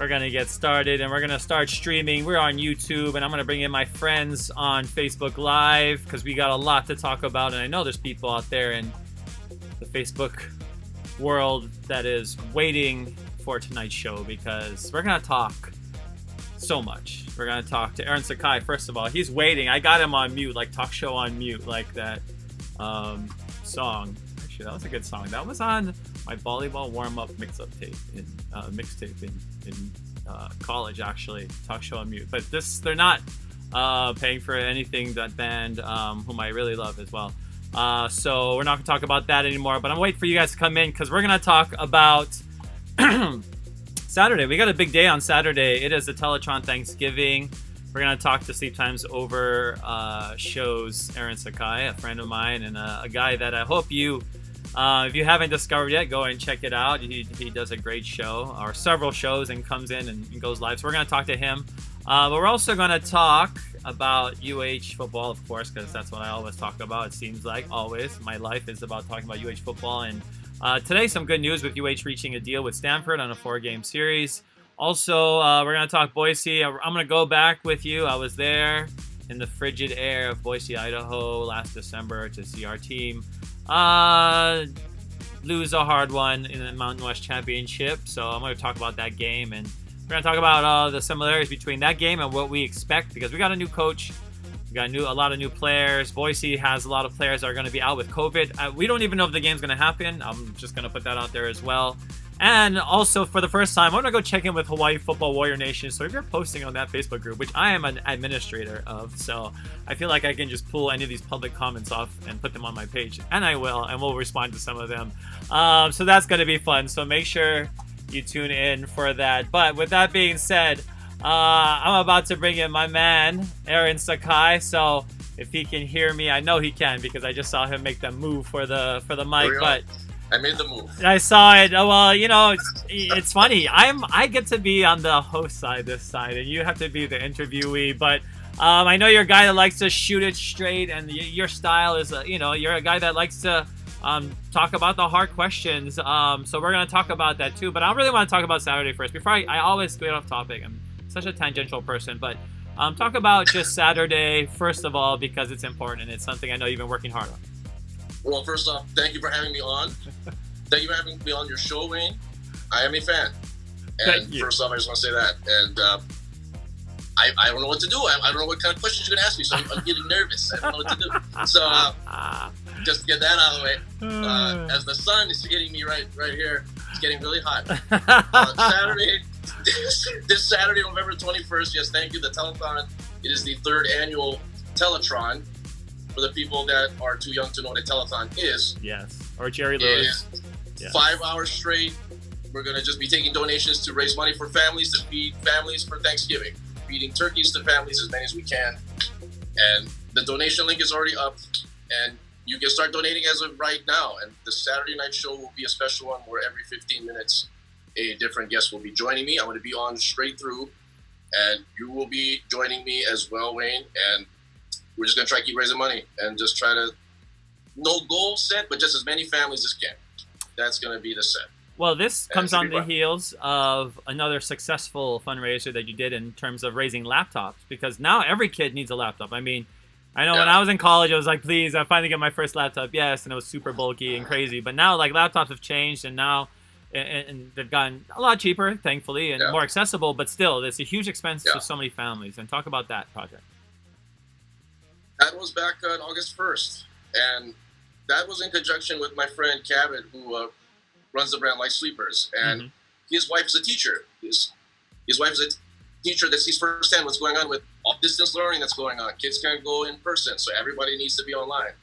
We're going to get started and we're going to start streaming. We're on YouTube and I'm going to bring in my friends on Facebook Live because we got a lot to talk about. And I know there's people out there in the Facebook world that is waiting for tonight's show because we're going to talk so much. We're going to talk to Aaron Sakai. First of all, he's waiting. I got him on mute, like talk show on mute, like that song. Actually, that was a good song. That was on my volleyball warm-up mixtape in college, actually. Talk show on mute. But they're not paying for anything. That band, whom I really love as well. So we're not going to talk about that anymore. But I'm waiting for you guys to come in because we're going to talk about Saturday. We got a big day on Saturday. It is the Teletron Thanksgiving. We're going to talk to Sleep Times Over shows Aaron Sakai, a friend of mine, and a guy that I hope you, if you haven't discovered yet, go and check it out. He does a great show, or several shows, and comes in and goes live. So we're going to talk to him. But we're also going to talk about UH football, of course, because that's what I always talk about. It seems like always. My life is about talking about UH football. And today, some good news with UH reaching a deal with Stanford on a 4-game series. Also, we're going to talk Boise. I'm going to go back with you. I was there in the frigid air of Boise, Idaho last December to see our team lose a hard one in the Mountain West Championship. So I'm going to talk about that game. And we're going to talk about the similarities between that game and what we expect because we got a new coach. We got a lot of new players. Boise has a lot of players that are going to be out with COVID. We don't even know if the game's going to happen. I'm just going to put that out there as well. And also, for the first time, I'm going to go check in with Hawaii Football Warrior Nation. So if you're posting on that Facebook group, which I am an administrator of, so I feel like I can just pull any of these public comments off and put them on my page. And I will, and we'll respond to some of them. So that's going to be fun. So make sure you tune in for that. But with that being said, I'm about to bring in my man, Aaron Sakai. So if he can hear me, I know he can because I just saw him make that move for the mic. But I made the move. I saw it. Well, you know, it's funny. I get to be on the host side this side, and you have to be the interviewee. But I know you're a guy that likes to shoot it straight, and your style is, you're a guy that likes to talk about the hard questions. So we're gonna talk about that too. But I really want to talk about Saturday first. Before I always get off topic. I'm such a tangential person, but talk about just Saturday first of all because it's important and it's something I know you've been working hard on. Well, first off, thank you for having me on. Thank you for having me on your show, Wayne. I am a fan. And first off, I just want to say that. And I don't know what to do. I don't know what kind of questions you're going to ask me, so I'm getting nervous. I don't know what to do. So just to get that out of the way, as the sun is hitting me right here, it's getting really hot. Saturday, this Saturday, November 21st, yes, thank you, the Telethon. It is the 3rd annual Teletron. For the people that are too young to know what a telethon is. Yes, or Jerry Lewis. Yes. 5 hours straight. We're going to just be taking donations to raise money for families, to feed families for Thanksgiving. Feeding turkeys to families, as many as we can. And the donation link is already up. And you can start donating as of right now. And the Saturday night show will be a special one where every 15 minutes a different guest will be joining me. I'm going to be on straight through. And you will be joining me as well, Wayne. And we're just going to try to keep raising money and just try to, no goal set, but just as many families as can. That's going to be the set. Well, this comes on the heels of another successful fundraiser that you did in terms of raising laptops, because now every kid needs a laptop. I mean, I know when I was in college, I was like, please, I finally get my first laptop. Yes, and it was super bulky and crazy. But now, like, laptops have changed, and now and they've gotten a lot cheaper, thankfully, and more accessible. But still, it's a huge expense to so many families. And talk about that project. That was back on August 1st, and that was in conjunction with my friend Cabot, who runs the brand Like Sleepers, and his wife is a teacher. His wife is a teacher that sees firsthand what's going on with all distance learning that's going on. Kids can't go in person, so everybody needs to be online.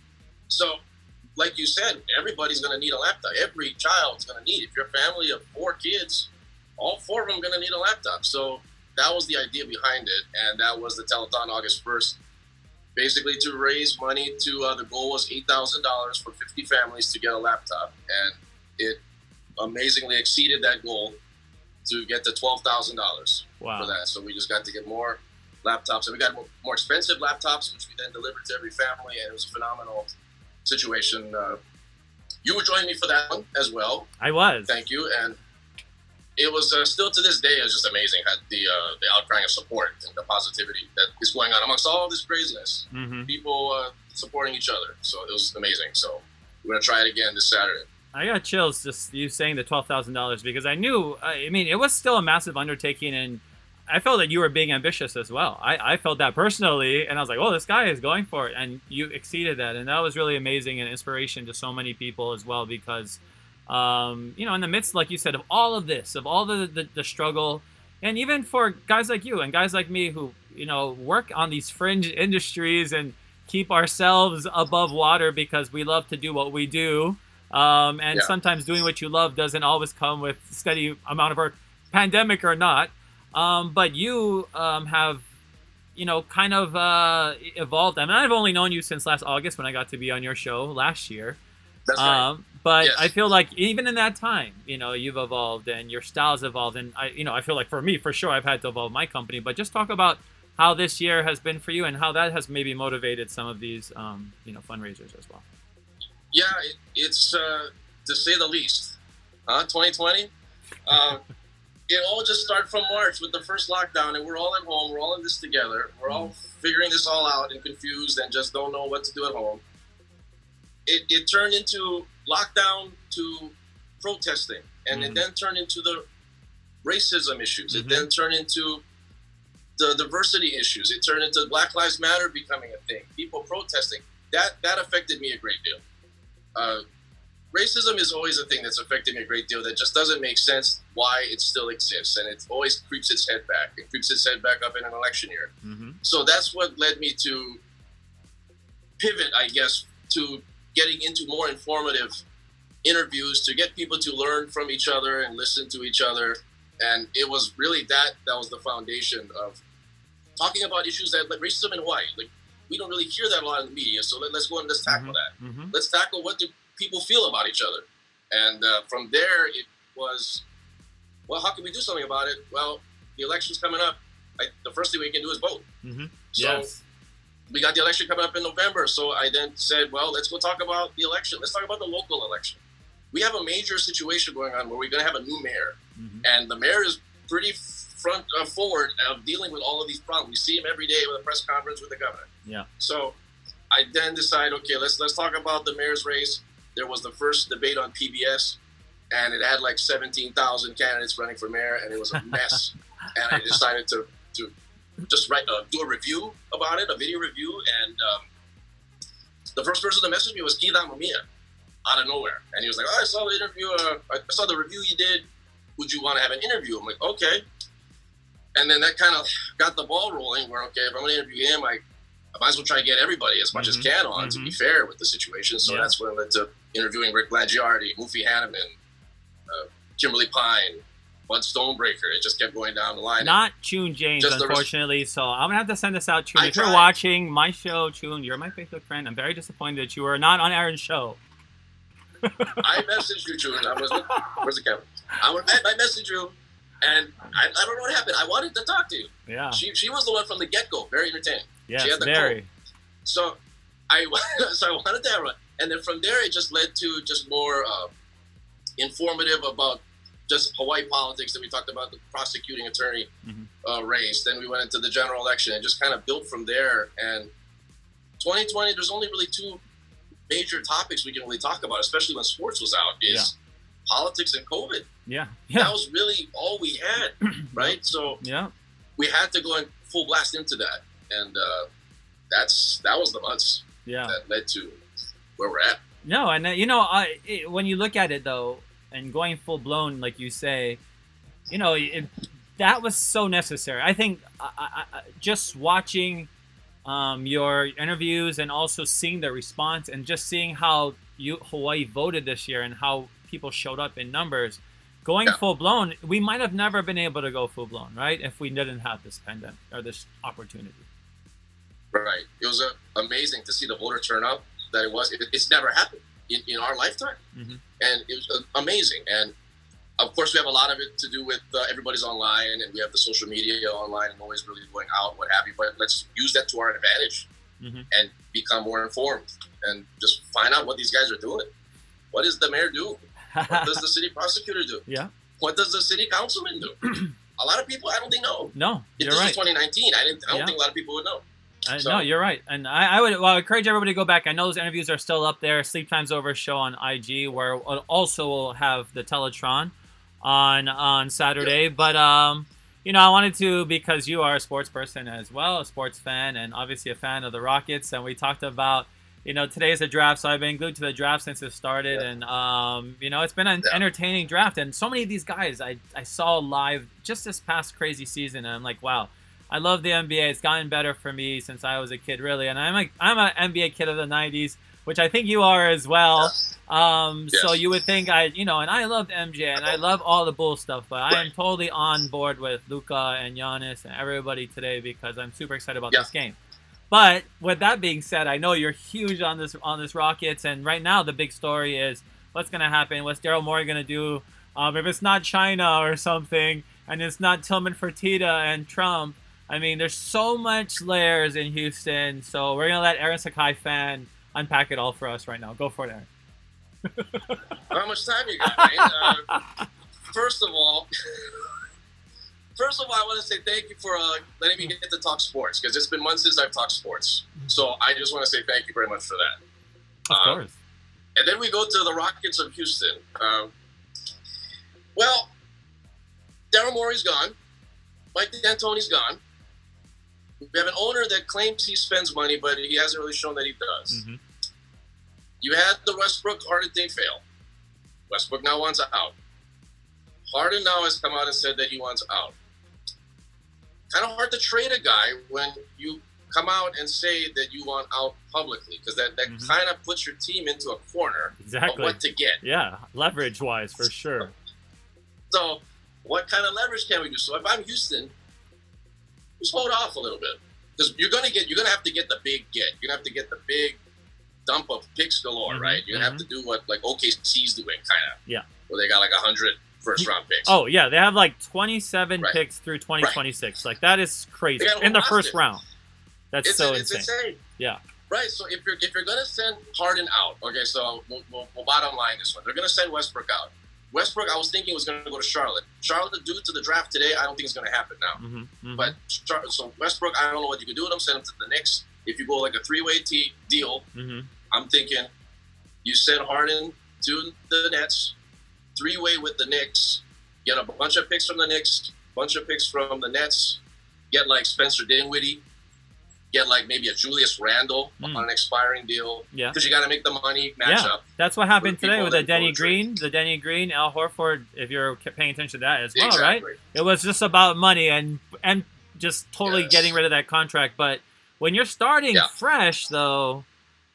So, like you said, everybody's going to need a laptop. Every child's going to need. If you're a family of 4 kids, all 4 of them are going to need a laptop. So that was the idea behind it, and that was the Telethon August 1st. Basically, to raise money to the goal was $8,000 for 50 families to get a laptop, and it amazingly exceeded that goal to get to $12,000 for that. So we just got to get more laptops, and we got more expensive laptops, which we then delivered to every family, and it was a phenomenal situation. You were joining me for that one as well. I was. Thank you, and it was still to this day, it's just amazing how the outcrying of support and the positivity that is going on amongst all this craziness. People supporting each other. So it was amazing. So we're going to try it again this Saturday. I got chills just you saying the $12,000 because I knew, I mean, it was still a massive undertaking, and I felt that you were being ambitious as well. I felt that personally, and I was like, oh, this guy is going for it, and you exceeded that, and that was really amazing and inspiration to so many people as well because, you know, in the midst, like you said, of all of this, of all the struggle, and even for guys like you and guys like me who, you know, work on these fringe industries and keep ourselves above water because we love to do what we do. And sometimes doing what you love doesn't always come with steady amount of work, pandemic or not. But you have, you know, kind of evolved. I mean, I've only known you since last August when I got to be on your show last year. That's right. But yes. I feel like even in that time, you know, you've evolved and your style's evolved. And I feel like for me, for sure, I've had to evolve my company. But just talk about how this year has been for you and how that has maybe motivated some of these, you know, fundraisers as well. Yeah, it's to say the least. 2020. It all just started from March with the first lockdown, and we're all at home. We're all in this together. We're all figuring this all out and confused and just don't know what to do at home. It turned into lockdown to protesting, and it then turned into the racism issues. It then turned into the diversity issues. It turned into Black Lives Matter becoming a thing. People protesting. That affected me a great deal. Racism is always a thing that's affected me a great deal that just doesn't make sense why it still exists, and it always creeps its head back. It creeps its head back up in an election year. So that's what led me to pivot, I guess, to getting into more informative interviews, to get people to learn from each other and listen to each other. And it was really that was the foundation of talking about issues that, like racism in Hawaii. Like, we don't really hear that a lot in the media, so let's go and let's tackle that. Let's tackle what do people feel about each other. And from there, it was, well, how can we do something about it? Well, the election's coming up. The first thing we can do is vote. So we got the election coming up in November. So I then said, well, let's go talk about the election. Let's talk about the local election. We have a major situation going on where we're going to have a new mayor. And the mayor is pretty front forward of dealing with all of these problems. We see him every day with a press conference with the governor. So I then decided, okay, let's talk about the mayor's race. There was the first debate on PBS, and it had like 17,000 candidates running for mayor, and it was a mess. And I decided to just do a review about it, a video review. And the first person to message me was Keith Amamiya out of nowhere. And he was like, oh, I saw the interview. I saw the review you did. Would you want to have an interview? I'm like, okay. And then that kind of got the ball rolling where, okay, if I'm going to interview him, I might as well try to get everybody as much as can on to be fair with the situation. So that's when I led to interviewing Rick Blangiardi, Mufi Hanneman, Kimberly Pine, Bud Stonebreaker. It just kept going down the line. Not Chun James, unfortunately. So I'm going to have to send this out, Chun. If you're watching my show, Chun, you're my Facebook friend. I'm very disappointed that you are not on Aaron's show. I messaged you, Chun. Where's the camera? I messaged you. And I don't know what happened. I wanted to talk to you. Yeah. She was the one from the get-go, very entertaining. Yeah, she had the very. Code. So I wanted to have one. And then from there, it just led to just more informative about just Hawaii politics that we talked about, the prosecuting attorney race. Then we went into the general election and just kind of built from there. And 2020, there's only really two major topics we can really talk about, especially when sports was out, is politics and COVID. That was really all we had, right? So we had to go in full blast into that, and that was the months that led to where we're at. No, and when you look at it though, and going full blown, like you say, that was so necessary. I think I just watching your interviews and also seeing the response and just seeing how Hawaii voted this year and how people showed up in numbers. Going full blown, we might have never been able to go full blown, right? If we didn't have this pandemic or this opportunity. Right. It was amazing to see the voter turnout that it was. It's never happened in our lifetime. And it was amazing. And of course, we have a lot of it to do with everybody's online, and we have the social media online and always really going out, what have you. But let's use that to our advantage and become more informed and just find out what these guys are doing. What does the mayor do? What does the city prosecutor do? what does the city councilman do? A lot of people, I don't think, know. No, you're This right. is 2019. I don't think a lot of people would know. No, you're right. And I would encourage everybody to go back. I know those interviews are still up there. Sleep Time's Over show on IG, where we'll also have the Teletron on Saturday. Yep. But, I wanted to, because you are a sports person as well, a sports fan, and obviously a fan of the Rockets. And we talked about, today is a draft, so I've been glued to the draft since it started. And, it's been an entertaining draft. And so many of these guys I saw live just this past crazy season. And I'm like, wow. I love the NBA. It's gotten better for me since I was a kid, really. And I'm an NBA kid of the 90s, which I think you are as well. Yes. So you would think and I loved MJ and I love all the Bull stuff, but I am totally on board with Luka and Giannis and everybody today because I'm super excited about this game. But with that being said, I know you're huge on this Rockets, and right now the big story is what's going to happen. What's Daryl Morey going to do? If it's not China or something, and it's not Tillman Fertitta and Trump. I mean, there's so much layers in Houston, so we're going to let Aaron Sakai fan unpack it all for us right now. Go for it, Aaron. How much time you got, man? First of all, I want to say thank you for letting me get to talk sports, because it's been months since I've talked sports. So I just want to say thank you very much for that. Of course. And then we go to the Rockets of Houston. Daryl Morey's gone. Mike D'Antoni's gone. We have an owner that claims he spends money, but he hasn't really shown that he does. Mm-hmm. You had the Westbrook-Harden thing fail. Westbrook now wants out. Harden now has come out and said that he wants out. Kind of hard to trade a guy when you come out and say that you want out publicly, because that kind of puts your team into a corner of what to get. Yeah, leverage-wise, for sure. So what kind of leverage can we do? So if I'm Houston, just hold off a little bit, because you're gonna have to get the big get. You're gonna have to get the big dump of picks galore, right? You're gonna have to do what like OKC's doing, kind of. Yeah. Where they got like 100 first-round picks. Oh yeah, they have like 27 picks through 2026. Like that is crazy in the first round. That's so insane. Yeah. Right. So if you're gonna send Harden out, okay. So we'll bottom line this one. They're gonna send Westbrook out. Westbrook, I was thinking was going to go to Charlotte. Charlotte, due to the draft today, I don't think it's going to happen now. But so Westbrook, I don't know what you can do with him. Send him to the Knicks. If you go like a three-way deal, I'm thinking you send Harden to the Nets, three-way with the Knicks, get a bunch of picks from the Knicks, bunch of picks from the Nets, get like Spencer Dinwiddie, get like maybe a Julius Randle on an expiring deal. Yeah. Because you got to make the money match up. That's what happened today with the Denny Green, Al Horford, if you're paying attention to that as well, right? It was just about money and just totally getting rid of that contract. But when you're starting fresh, though,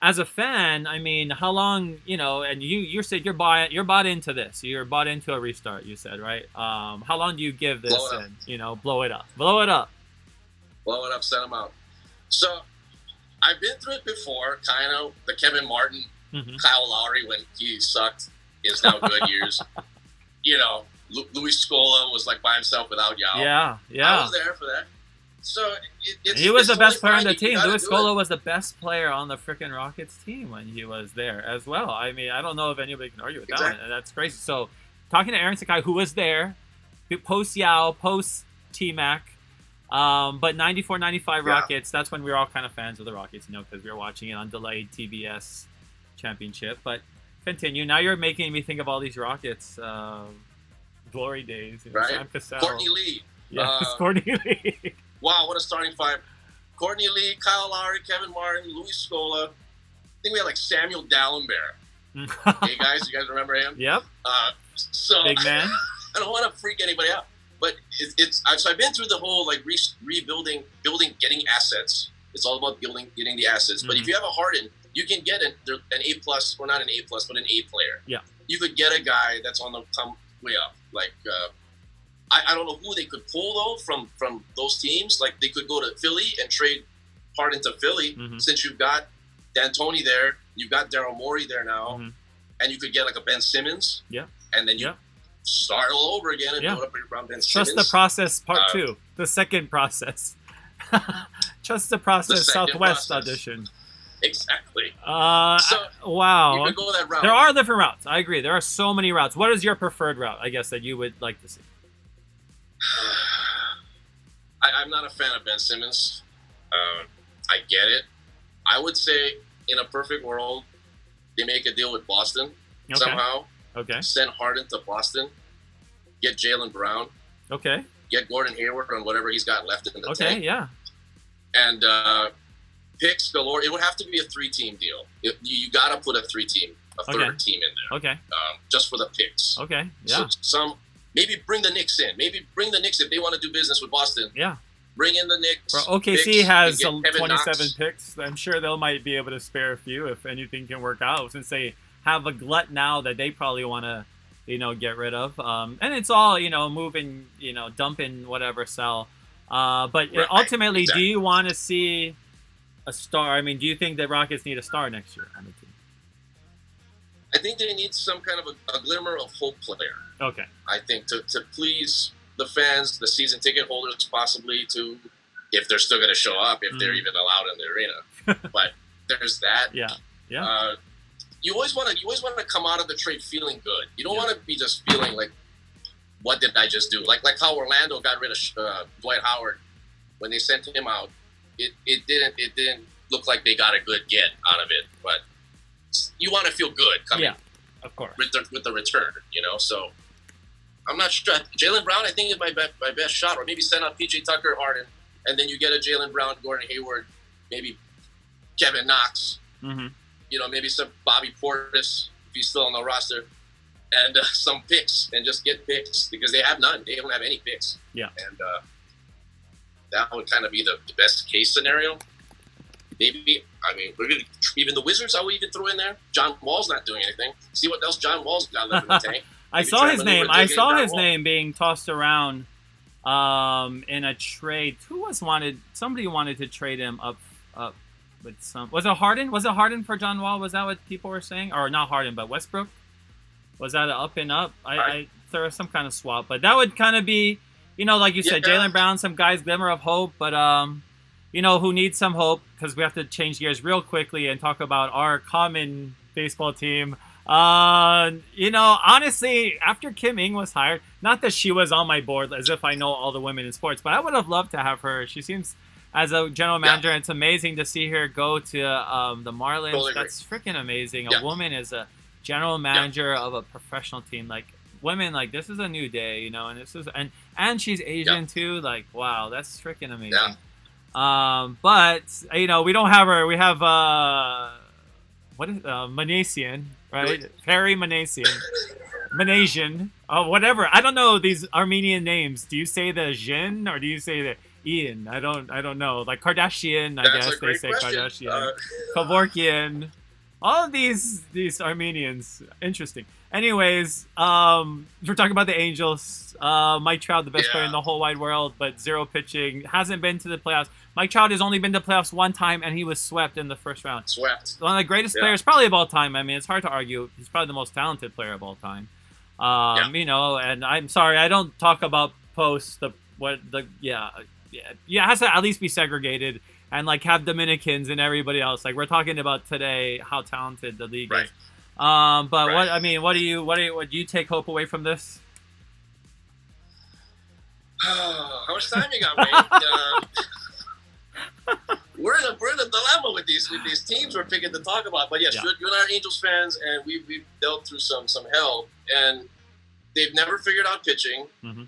as a fan, I mean, how long, and you said you're bought into this. You're bought into a restart, you said, right? How long do you give this and, blow it up? Blow it up, send them out. So, I've been through it before, kind of, the Kevin Martin, Kyle Lowry when he sucked is now good years. Louis Scola was like by himself without Yao. Yeah. I was there for that. So, he was the best player on the team. Louis Scola was the best player on the freaking Rockets team when he was there as well. I mean, I don't know if anybody can argue with that one. That's crazy. So, talking to Aaron Sakai, who was there, post Yao, post T-Mac, but 94-95 Rockets, that's when we were all kind of fans of the Rockets, because we were watching it on delayed TBS championship. But continue. Now you're making me think of all these Rockets glory days. Right. Sam Cassell. Courtney Lee. Courtney Lee. Wow, what a starting five. Courtney Lee, Kyle Lowry, Kevin Martin, Louis Scola. I think we had like Samuel Dallenberg. Hey, guys, you guys remember him? Yep. Big man. I don't want to freak anybody out. But so I've been through the whole like rebuilding, getting assets. It's all about getting the assets. But if you have a Harden, you can get an A+, or not an A+, but an A player. Yeah. You could get a guy that's on the come way up. Like I don't know who they could pull though from those teams. Like they could go to Philly and trade Harden to Philly, since you've got D'Antoni there, you've got Daryl Morey there now, and you could get like a Ben Simmons. Yeah. And then you start all over again and build up around Ben Simmons. Trust the process, part 2. The second process. Trust the process, Southwest audition. Exactly. So You wow. could go that route. There are different routes. I agree. There are so many routes. What is your preferred route? I guess that you would like to see. I'm not a fan of Ben Simmons. I get it. I would say, in a perfect world, they make a deal with Boston somehow. Okay. Send Harden to Boston. Get Jaylen Brown. Okay. Get Gordon Hayward on whatever he's got left in the tank. Okay, yeah. And picks galore. It would have to be a 3-team deal. You got to put a 3-team, a third team in there. Okay. Just for the picks. Okay, yeah. So maybe bring the Knicks in. Maybe bring the Knicks if they want to do business with Boston. Yeah. Bring in the Knicks. Well, OKC has 27 Knox. picks. I'm sure they might be able to spare a few if anything can work out, since they have a glut now that they probably want to, get rid of. And it's all, moving, dumping, whatever, sell. But Right, ultimately, exactly. do you want to see a star? I mean, do you think the Rockets need a star next year on the team? I think they need some kind of a glimmer of hope player. Okay. I think to please the fans, the season ticket holders, possibly to, if they're still going to show up, if they're even allowed in the arena. But there's that. Yeah. Yeah. You always want to come out of the trade feeling good. You don't want to be just feeling like, what did I just do? Like how Orlando got rid of Dwight Howard when they sent him out. It didn't look like they got a good get out of it. But you want to feel good coming. Yeah. Of course. With the return, So I'm not sure. Jaylen Brown, I think, is my best shot. Or maybe send out PJ Tucker, Harden, and then you get a Jaylen Brown, Gordon Hayward, maybe Kevin Knox. Mm-hmm. Maybe some Bobby Portis if he's still on the roster, and some picks, and just get picks because they have none. They don't have any picks. Yeah. And that would kind of be the best case scenario. Maybe, even the Wizards, I would even throw in there. John Wall's not doing anything. See what else John Wall's got left in the tank. I saw his name being tossed around in a trade. Somebody wanted to trade him up with some. Was it Harden? Was it Harden for John Wall? Was that what people were saying? Or not Harden, but Westbrook? Was that an up and up? There was some kind of swap, but that would kind of be, like you said, Jaylen Brown, some guys glimmer of hope, but who needs some hope, because we have to change gears real quickly and talk about our common baseball team. Honestly, after Kim Ng was hired, not that she was on my board as if I know all the women in sports, but I would have loved to have her. She seems, as a general manager, it's amazing to see her go to the Marlins. Totally That's freaking amazing. Yeah. A woman is a general manager of a professional team. Like, women, like, this is a new day, and this is, and she's Asian too. Like, wow, that's freaking amazing. Yeah. But we don't have her. We have what is Manasian, right? Perry Manasian, Manasian, whatever. I don't know these Armenian names. Do you say the Jin or do you say the Ian? I don't know. Like Kardashian, I guess they say question. Kardashian, Kevorkian. All of these Armenians, interesting. Anyways, we're talking about the Angels. Mike Trout, the best player in the whole wide world, but zero pitching. Hasn't been to the playoffs. Mike Trout has only been to the playoffs one time, and he was swept in the first round. One of the greatest players probably of all time. I mean, it's hard to argue. He's probably the most talented player of all time. And I'm sorry, I don't talk about posts. It has to at least be segregated and like have Dominicans and everybody else. Like, we're talking about today how talented the league is. What do you take hope away from this? How much time you got, Wayne? We're in a dilemma with these teams we're picking to talk about. But yes, you and I are Angels fans, and we've dealt through some hell, and they've never figured out pitching. Mm-hmm.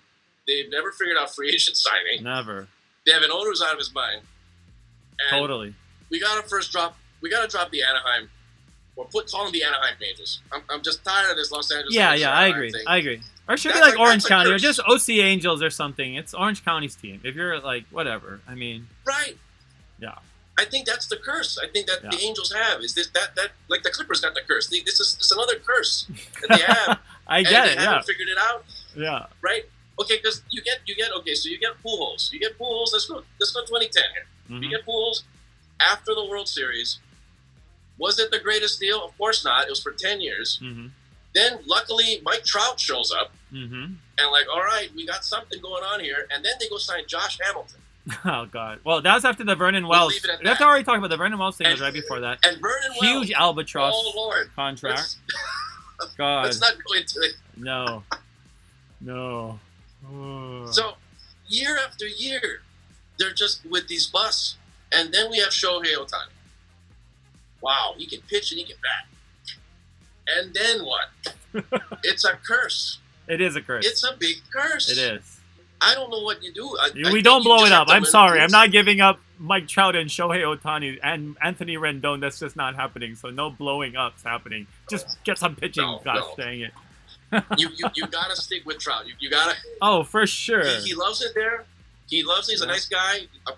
They've never figured out free agent signing. Never. They have an owner who's out of his mind. And totally. We gotta drop the Anaheim, or call them the Anaheim Angels. I'm just tired of this Los Angeles. Yeah, I agree. Or it should be like Orange County, or just OC Angels or something. It's Orange County's team. If you're like, whatever. I mean. Right. Yeah. I think that's the curse. I think that the Angels have is this that like the Clippers got the curse. This is another curse that they have. I get it. They haven't figured it out. Yeah. Right. Okay, because you get so you get Pujols. You get Pujols. Let's go 2010 here. Mm-hmm. You get Pujols after the World Series. Was it the greatest deal? Of course not. It was for 10 years. Mm-hmm. Then luckily Mike Trout shows up, and like, all right, we got something going on here. And then they go sign Josh Hamilton. Oh God. Well, that was after the Vernon We'll Wells. leave it at We have that. to already talk about the Vernon Wells thing. And, Was right before that. and Vernon Huge Wells. albatross Oh Lord. contract. God. Let's not go into it. No. No. Oh. So year after year, they're just with these busts, and then we have Shohei Ohtani. Wow, he can pitch and he can bat. And then what? It's a curse. It is a curse. It's a big curse. It is. I don't know what you do. We don't blow it up. I'm sorry. I'm not giving up Mike Trout and Shohei Ohtani and Anthony Rendon. That's just not happening. So no blowing up's happening. Just get some pitching. Gosh dang it. you gotta stick with Trout. You gotta. Oh, for sure. He loves it there. He loves it. He's a nice guy. A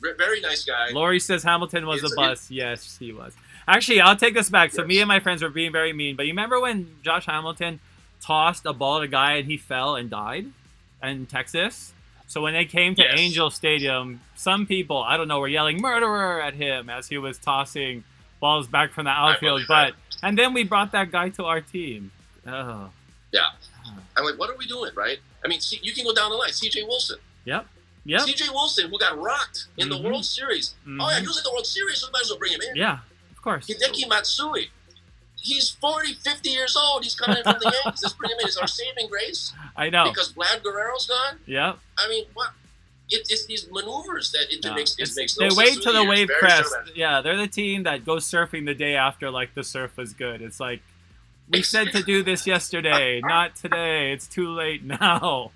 very nice guy. Lori says Hamilton was a bust. Yes, he was. Actually, I'll take this back. So me and my friends were being very mean. But you remember when Josh Hamilton tossed a ball at a guy and he fell and died in Texas? So when they came to Angel Stadium, some people, I don't know, were yelling "murderer" at him as he was tossing balls back from the outfield. And then we brought that guy to our team. Oh. Yeah. I'm like, what are we doing, right? I mean, see, you can go down the line. C.J. Wilson. Yep. C.J. Wilson, who got rocked in the World Series. Oh, yeah, he was in the World Series, so we might as well bring him in. Yeah, of course. Hideki Matsui. He's 40, 50 years old. He's coming in from the Yankees. Let's bring him in. It's our saving grace. I know. Because Vlad Guerrero's gone. Yep. I mean, what? It's these maneuvers that it makes no sense. They wait till the wave crest. Yeah, they're the team that goes surfing the day after, like, the surf was good. It's like, we said to do this yesterday, not today. It's too late now.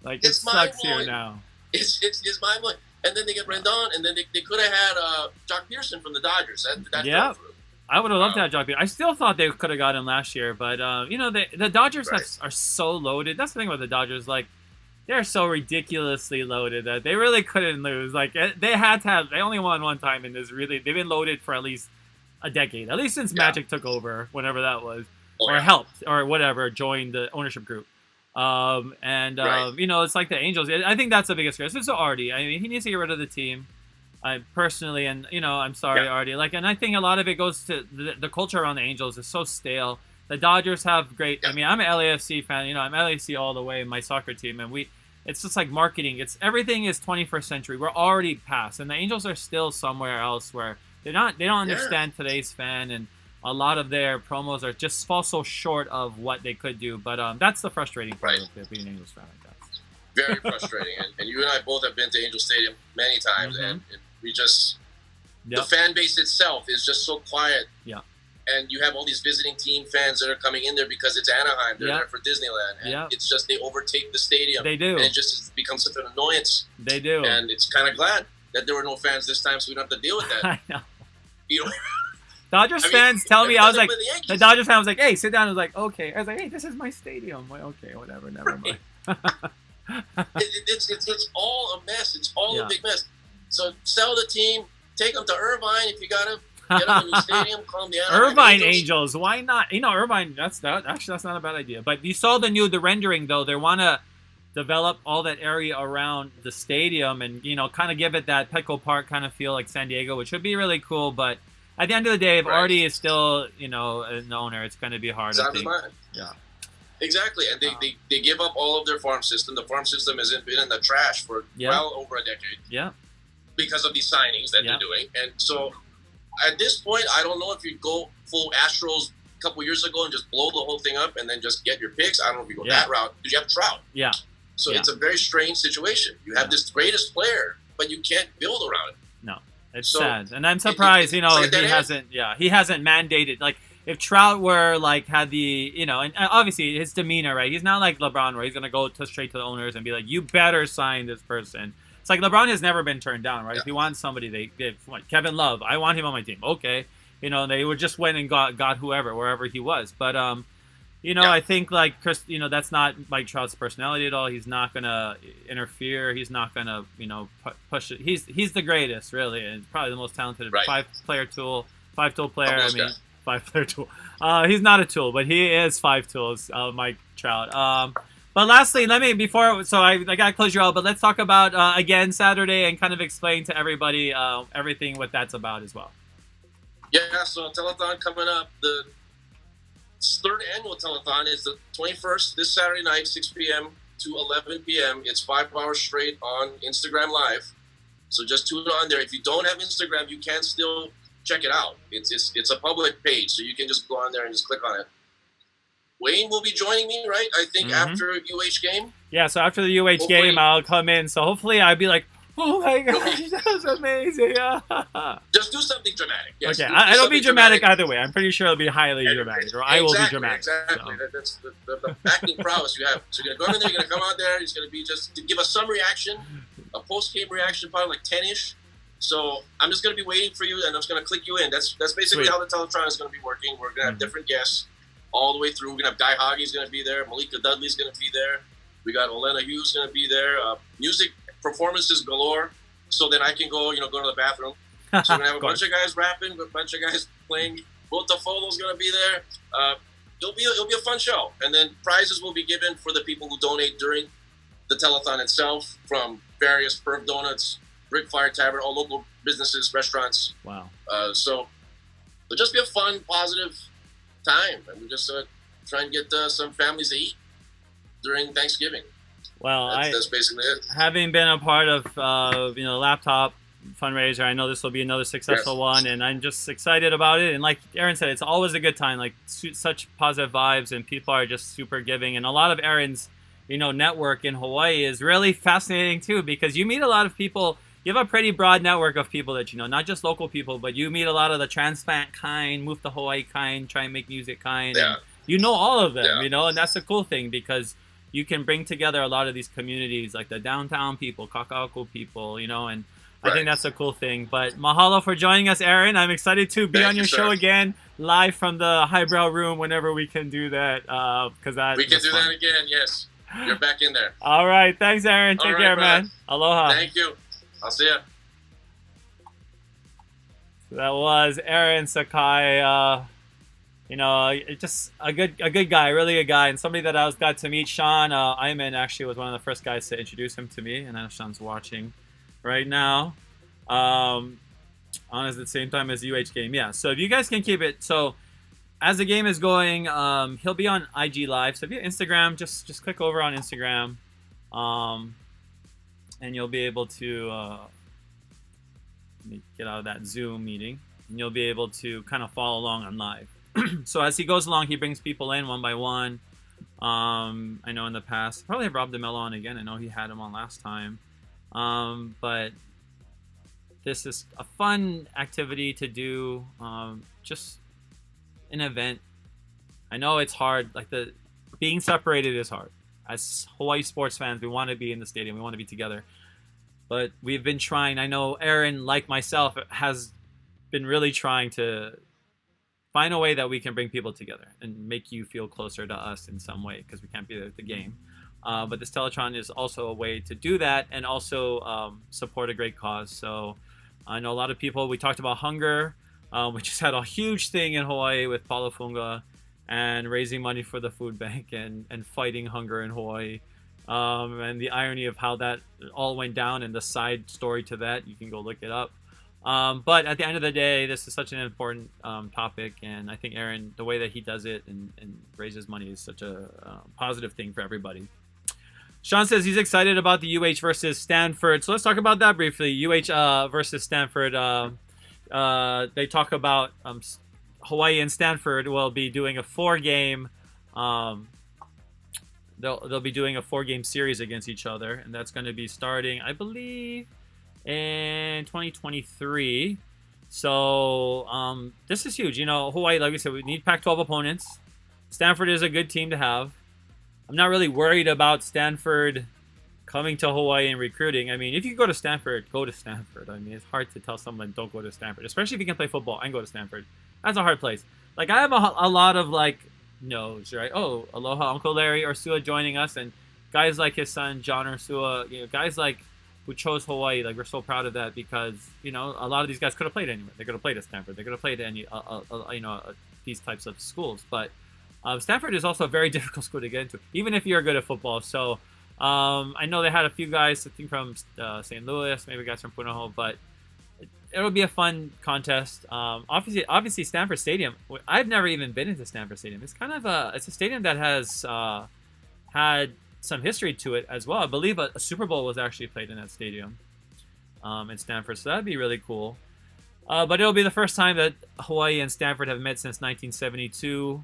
Like, it sucks here now. It's mind-blowing. And then they get Rendon, and then they could have had Jock Peterson from the Dodgers. That yeah. I would have loved to have Jock Peterson. I still thought they could have got him last year, but, you know, the Dodgers are so loaded. That's the thing about the Dodgers. Like, they're so ridiculously loaded that they really couldn't lose. Like, they had to have – they only won one time, and they've been loaded for at least a decade. At least since Magic took over, whenever that was. Or helped, or whatever, joined the ownership group. You know, it's like the Angels. I think that's the biggest risk. It's Artie. I mean, he needs to get rid of the team. I personally, and, you know, I'm sorry, Artie. Like, and I think a lot of it goes to the culture around the Angels is so stale. The Dodgers have great. I mean, I'm an LAFC fan. You know, I'm LAFC all the way. My soccer team, and it's just like marketing. Everything is 21st century. We're already past, and the Angels are still somewhere else where they don't understand today's fan, and a lot of their promos are just fall so short of what they could do. But that's the frustrating part of being an Angels fan, I guess. Very frustrating. and you and I both have been to Angel Stadium many times, and we just the fan base itself is just so quiet. Yeah. And you have all these visiting team fans that are coming in there because it's Anaheim. They're there for Disneyland. And it's just they overtake the stadium. They do. And it just becomes such an annoyance. They do. And it's kind of glad that there were no fans this time so we don't have to deal with that. I know. You know? Dodgers fans tell me, I was like, the Dodgers fan was like, hey, sit down. I was like, okay. I was like, hey, this is my stadium. Like, okay, whatever, never mind. It's all a mess. It's all a big mess. So sell the team, take them to Irvine if you got to. Get them a new stadium, call them the Irvine Angels. Why not? You know, Irvine, that's not a bad idea. But you saw the rendering, though. They want to develop all that area around the stadium and, you know, kind of give it that Petco Park kind of feel like San Diego, which would be really cool. But at the end of the day, if Artie is still, you know, an owner, it's going to be hard. I think. Yeah. Exactly. And they give up all of their farm system. The farm system has been in the trash for well over a decade. Yeah. Because of these signings that they're doing. And so at this point, I don't know if you'd go full Astros a couple years ago and just blow the whole thing up and then just get your picks. I don't know if you go that route because you have Trout. Yeah. So it's a very strange situation. You have this greatest player, but you can't build around it. No, it's sad. And I'm surprised, you know, he hasn't mandated. Like, if Trout were, like, had the, you know, and obviously his demeanor, right? He's not like LeBron where he's going to go straight to the owners and be like, you better sign this person. It's like LeBron has never been turned down, right? If he wants somebody, they what, Kevin Love. I want him on my team. Okay. You know, they would just went and got whoever, wherever he was. But, you know, I think, like, Chris, you know, that's not Mike Trout's personality at all. He's not going to interfere. He's not going to, you know, push it. He's the greatest, really, and probably the most talented five-tool player. I mean, five-player tool. He's not a tool, but he is five tools, Mike Trout. But lastly, I got to close you out, but let's talk about, again, Saturday and kind of explain to everybody everything what that's about as well. Yeah, so Telethon coming up. The third annual Telethon is the 21st, this Saturday night, 6 p.m. to 11 p.m. It's 5 hours straight on Instagram Live. So just tune on there. If you don't have Instagram, you can still check it out. It's a public page, so you can just go on there and just click on it. Wayne will be joining me, right? I think after UH game. Yeah, so after the UH game, I'll come in. So hopefully I'll be like, oh my gosh, that was amazing. Just do something dramatic. Yes, okay, it'll be dramatic either way. I'm pretty sure it'll be highly dramatic, or I will be dramatic. Exactly. So. That's the acting prowess you have. So you're going to go in there, you're going to come out there, he's going to be just to give us some reaction, a post-game reaction, probably like 10-ish. So I'm just going to be waiting for you, and I'm just going to click you in. That's basically how the Teletron is going to be working. We're going to have different guests all the way through. We're going to have Guy Hoggy's going to be there. Malika Dudley's going to be there. We got Olena Hughes going to be there. Music performances galore. So then I can go to the bathroom. So we're going to have a bunch of guys rapping, a bunch of guys playing. Botafolo's going to be there. It'll be a fun show. And then prizes will be given for the people who donate during the telethon itself, from various Perf Donuts, Brick Fire Tavern, all local businesses, restaurants. Wow. So it'll just be a fun, positive time. And we just try and get some families to eat during Thanksgiving. Well, that's basically it. Having been a part of laptop fundraiser, I know this will be another successful one, and I'm just excited about it. And like Aaron said, it's always a good time. Like such positive vibes, and people are just super giving. And a lot of Aaron's network in Hawaii is really fascinating too, because you meet a lot of people. You have a pretty broad network of people that not just local people, but you meet a lot of the transplant kind, move to Hawaii kind, try and make music kind. Yeah. And all of them, and that's a cool thing, because you can bring together a lot of these communities, like the downtown people, Kaka'ako people, and I think that's a cool thing. But mahalo for joining us, Aaron. I'm excited to be on your show again, live from the highbrow room whenever we can do that. Because we can do that again. Yes, you're back in there. All right, thanks, Aaron. Take care, man. Aloha. Thank you. I'll see ya. That was Aaron Sakai. Just a good guy, really good guy, and somebody that I got to meet. Sean Iman actually was one of the first guys to introduce him to me, and I know Sean's watching right now. On at the same time as the UH game, yeah. So if you guys can keep it, so as the game is going, he'll be on IG Live. So if you have Instagram, just click over on Instagram, and you'll be able to let me get out of that Zoom meeting, and you'll be able to kind of follow along on live. So as he goes along, he brings people in one by one. I know in the past, probably have Rob DeMello on again. I know he had him on last time. But this is a fun activity to do. Just an event. I know it's hard. Like being separated is hard. As Hawaii sports fans, we want to be in the stadium. We want to be together. But we've been trying. I know Aaron, like myself, has been really trying to find a way that we can bring people together and make you feel closer to us in some way, because we can't be at the game. But this Teletron is also a way to do that, and also support a great cause. So I know a lot of people, we talked about hunger. We just had a huge thing in Hawaii with Palafunga and raising money for the food bank and fighting hunger in Hawaii. And the irony of how that all went down, and the side story to that, you can go look it up. But at the end of the day, this is such an important topic, and I think Aaron, the way that he does it and raises money is such a positive thing for everybody. Sean says he's excited about the UH versus Stanford. So let's talk about that briefly. UH versus Stanford. They talk about Hawaii and Stanford will be doing a 4-game. They'll be doing a 4-game series against each other, and that's going to be starting, I believe, in 2023. So this is huge. Hawaii, like we said, we need Pac-12 opponents. Stanford is a good team to have. I'm not really worried about Stanford coming to Hawaii and recruiting. I mean, if you go to Stanford, go to Stanford. I mean, it's hard to tell someone don't go to Stanford, especially if you can play football and go to Stanford. That's a hard place. Like, I have a lot of no's, right? Oh, aloha, Uncle Larry Ursua joining us, and guys like his son John Ursua, guys who chose Hawaii. Like, we're so proud of that, because a lot of these guys could have played anywhere. They could have played at Stanford. They could have played at any these types of schools. But Stanford is also a very difficult school to get into, even if you're good at football. So I know they had a few guys, I think, from St. Louis, maybe guys from Punahou, but it'll be a fun contest. Obviously Stanford Stadium. I've never even been into Stanford Stadium. It's kind of it's a stadium that has had some history to it as well. I believe a Super Bowl was actually played in that stadium. in Stanford, so that'd be really cool. But it'll be the first time that Hawaii and Stanford have met since 1972.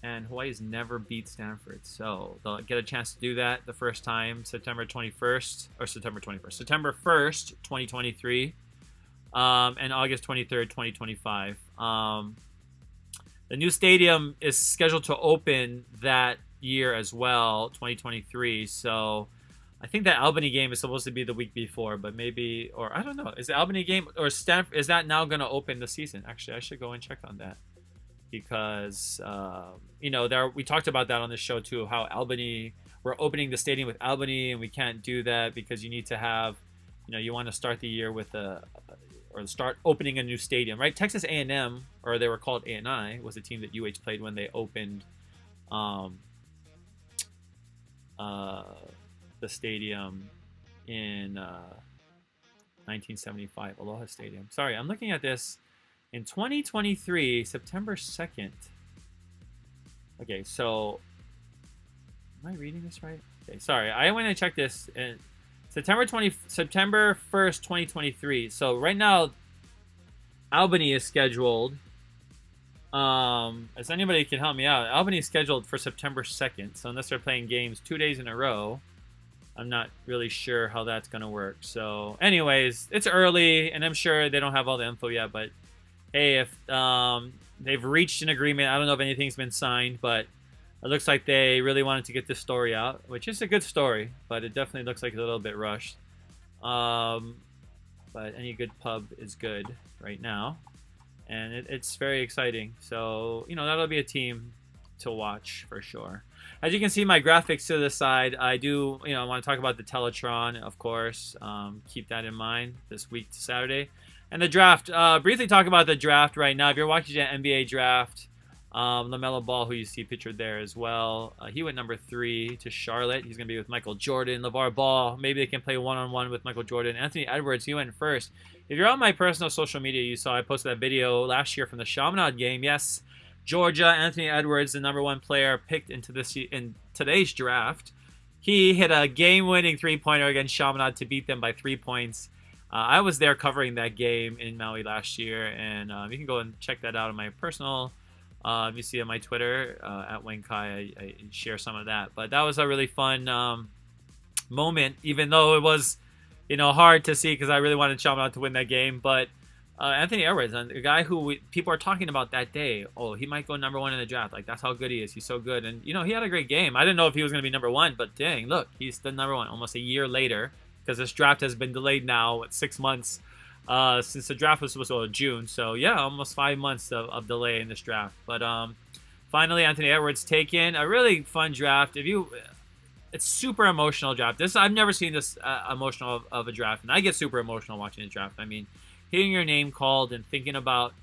And Hawaii's never beat Stanford, so they'll get a chance to do that the first time, September 21st, September 1st, 2023, and August 23rd, 2025. The new stadium is scheduled to open that year as well, 2023, so I think that Albany game is supposed to be the week before, but maybe, or I don't know, is the Albany game or Stanford, is that now going to open the season? Actually, I should go and check on that. Because we talked about that on the show too, how Albany, we're opening the stadium with Albany, and we can't do that because you need to have, you want to start the year with or start opening a new stadium, right? Texas A&M, or they were called A&I, was a team that UH played when they opened the stadium in 1975, Aloha Stadium. Sorry, I'm looking at this. In 2023, September 2nd. Okay, so am I reading this right? Okay, sorry. I went and checked this in September 1st, 2023. So right now, Albany is scheduled. As anybody can help me out, Albany is scheduled for September 2nd. So unless they're playing games 2 days in a row, I'm not really sure how that's going to work. So anyways, it's early, and I'm sure they don't have all the info yet, but hey, if they've reached an agreement, I don't know if anything's been signed, but it looks like they really wanted to get this story out, which is a good story, but it definitely looks like a little bit rushed. But any good pub is good right now, and it's very exciting. So, that'll be a team to watch for sure. As you can see, my graphics to the side, I do, I want to talk about the Teletron, of course. Keep that in mind this week, Saturday. And the draft, briefly talk about the draft right now. If you're watching the NBA draft, LaMelo Ball, who you see pictured there as well, he went number 3 to Charlotte. He's going to be with Michael Jordan. LeVar Ball, maybe they can play one-on-one with Michael Jordan. Anthony Edwards, he went first. If you're on my personal social media, you saw I posted that video last year from the Chaminade game. Yes, Georgia, Anthony Edwards, the number 1 player picked in today's draft. He hit a game-winning three-pointer against Chaminade to beat them by 3 points. I was there covering that game in Maui last year, and you can go and check that out on my personal. You see on my Twitter at Wayne Kai, I share some of that. But that was a really fun moment, even though it was, hard to see because I really wanted Chaminade to win that game. But Anthony Edwards, a guy who people are talking about that day, he might go number 1 in the draft. Like, that's how good he is. He's so good, and he had a great game. I didn't know if he was going to be number 1, but dang, look, he's the number 1 almost a year later. Because this draft has been delayed now, 6 months since the draft was supposed to go in June. So, yeah, almost 5 months of delay in this draft. But finally, Anthony Edwards taken. A really fun draft. It's super emotional draft. I've never seen this emotional of a draft. And I get super emotional watching the draft. I mean, hearing your name called and thinking about,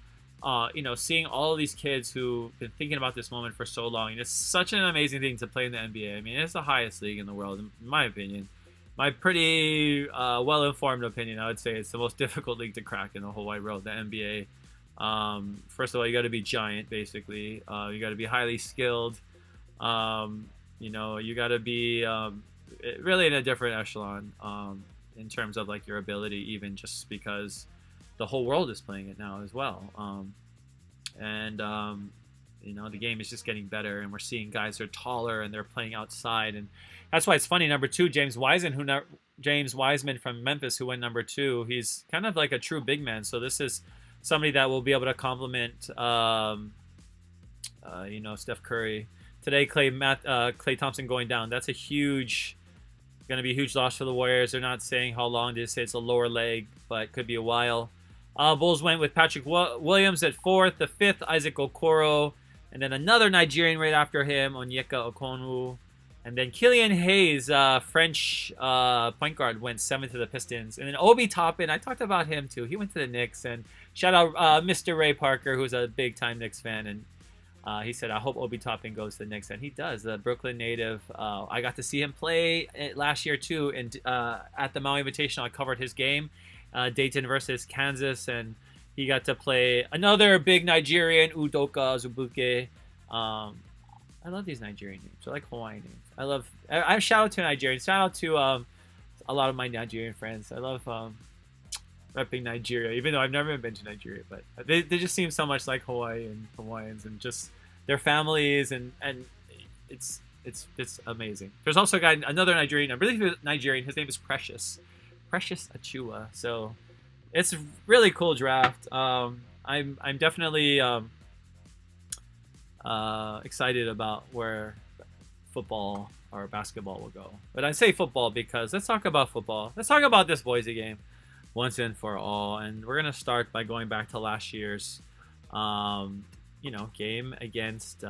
seeing all of these kids who've been thinking about this moment for so long. And it's such an amazing thing to play in the NBA. I mean, it's the highest league in the world, in my opinion. My pretty well-informed opinion, I would say it's the most difficult league to crack in the whole wide world, the NBA. First of all, you got to be giant, basically. You got to be highly skilled. You got to be really in a different echelon in terms of like your ability, even just because the whole world is playing it now as well. The game is just getting better, and we're seeing guys who are taller and they're playing outside, and that's why it's funny. Number 2, James Wiseman from Memphis, who went number 2. He's kind of like a true big man, so this is somebody that will be able to complement, Steph Curry. Today, Klay Thompson going down. That's going to be a huge loss for the Warriors. They're not saying how long. They say it's a lower leg, but it could be a while. Bulls went with Patrick Williams at 4th. The 5th, Isaac Okoro. And then another Nigerian right after him, Onyeka Okongwu. And then Killian Hayes, French point guard, went 7th to the Pistons. And then Obi Toppin, I talked about him too. He went to the Knicks. And shout out Mr. Ray Parker, who's a big-time Knicks fan. And he said, I hope Obi Toppin goes to the Knicks. And he does. The Brooklyn native. I got to see him play last year too. And at the Maui Invitational, I covered his game. Dayton versus Kansas. And he got to play another big Nigerian, Udoka Azubuike. I love these Nigerian names. I like Hawaiian names. I shout out to Nigerians. Shout out to a lot of my Nigerian friends. I love repping Nigeria, even though I've never been to Nigeria, but they just seem so much like Hawaii and Hawaiians and just their families and it's amazing. There's also a guy, another Nigerian, I believe he's Nigerian. His name is Precious Achua. So it's a really cool draft. I'm definitely excited about where football or basketball will go. But I say football because let's talk about football. Let's talk about this Boise game once and for all. And we're gonna start by going back to last year's, game against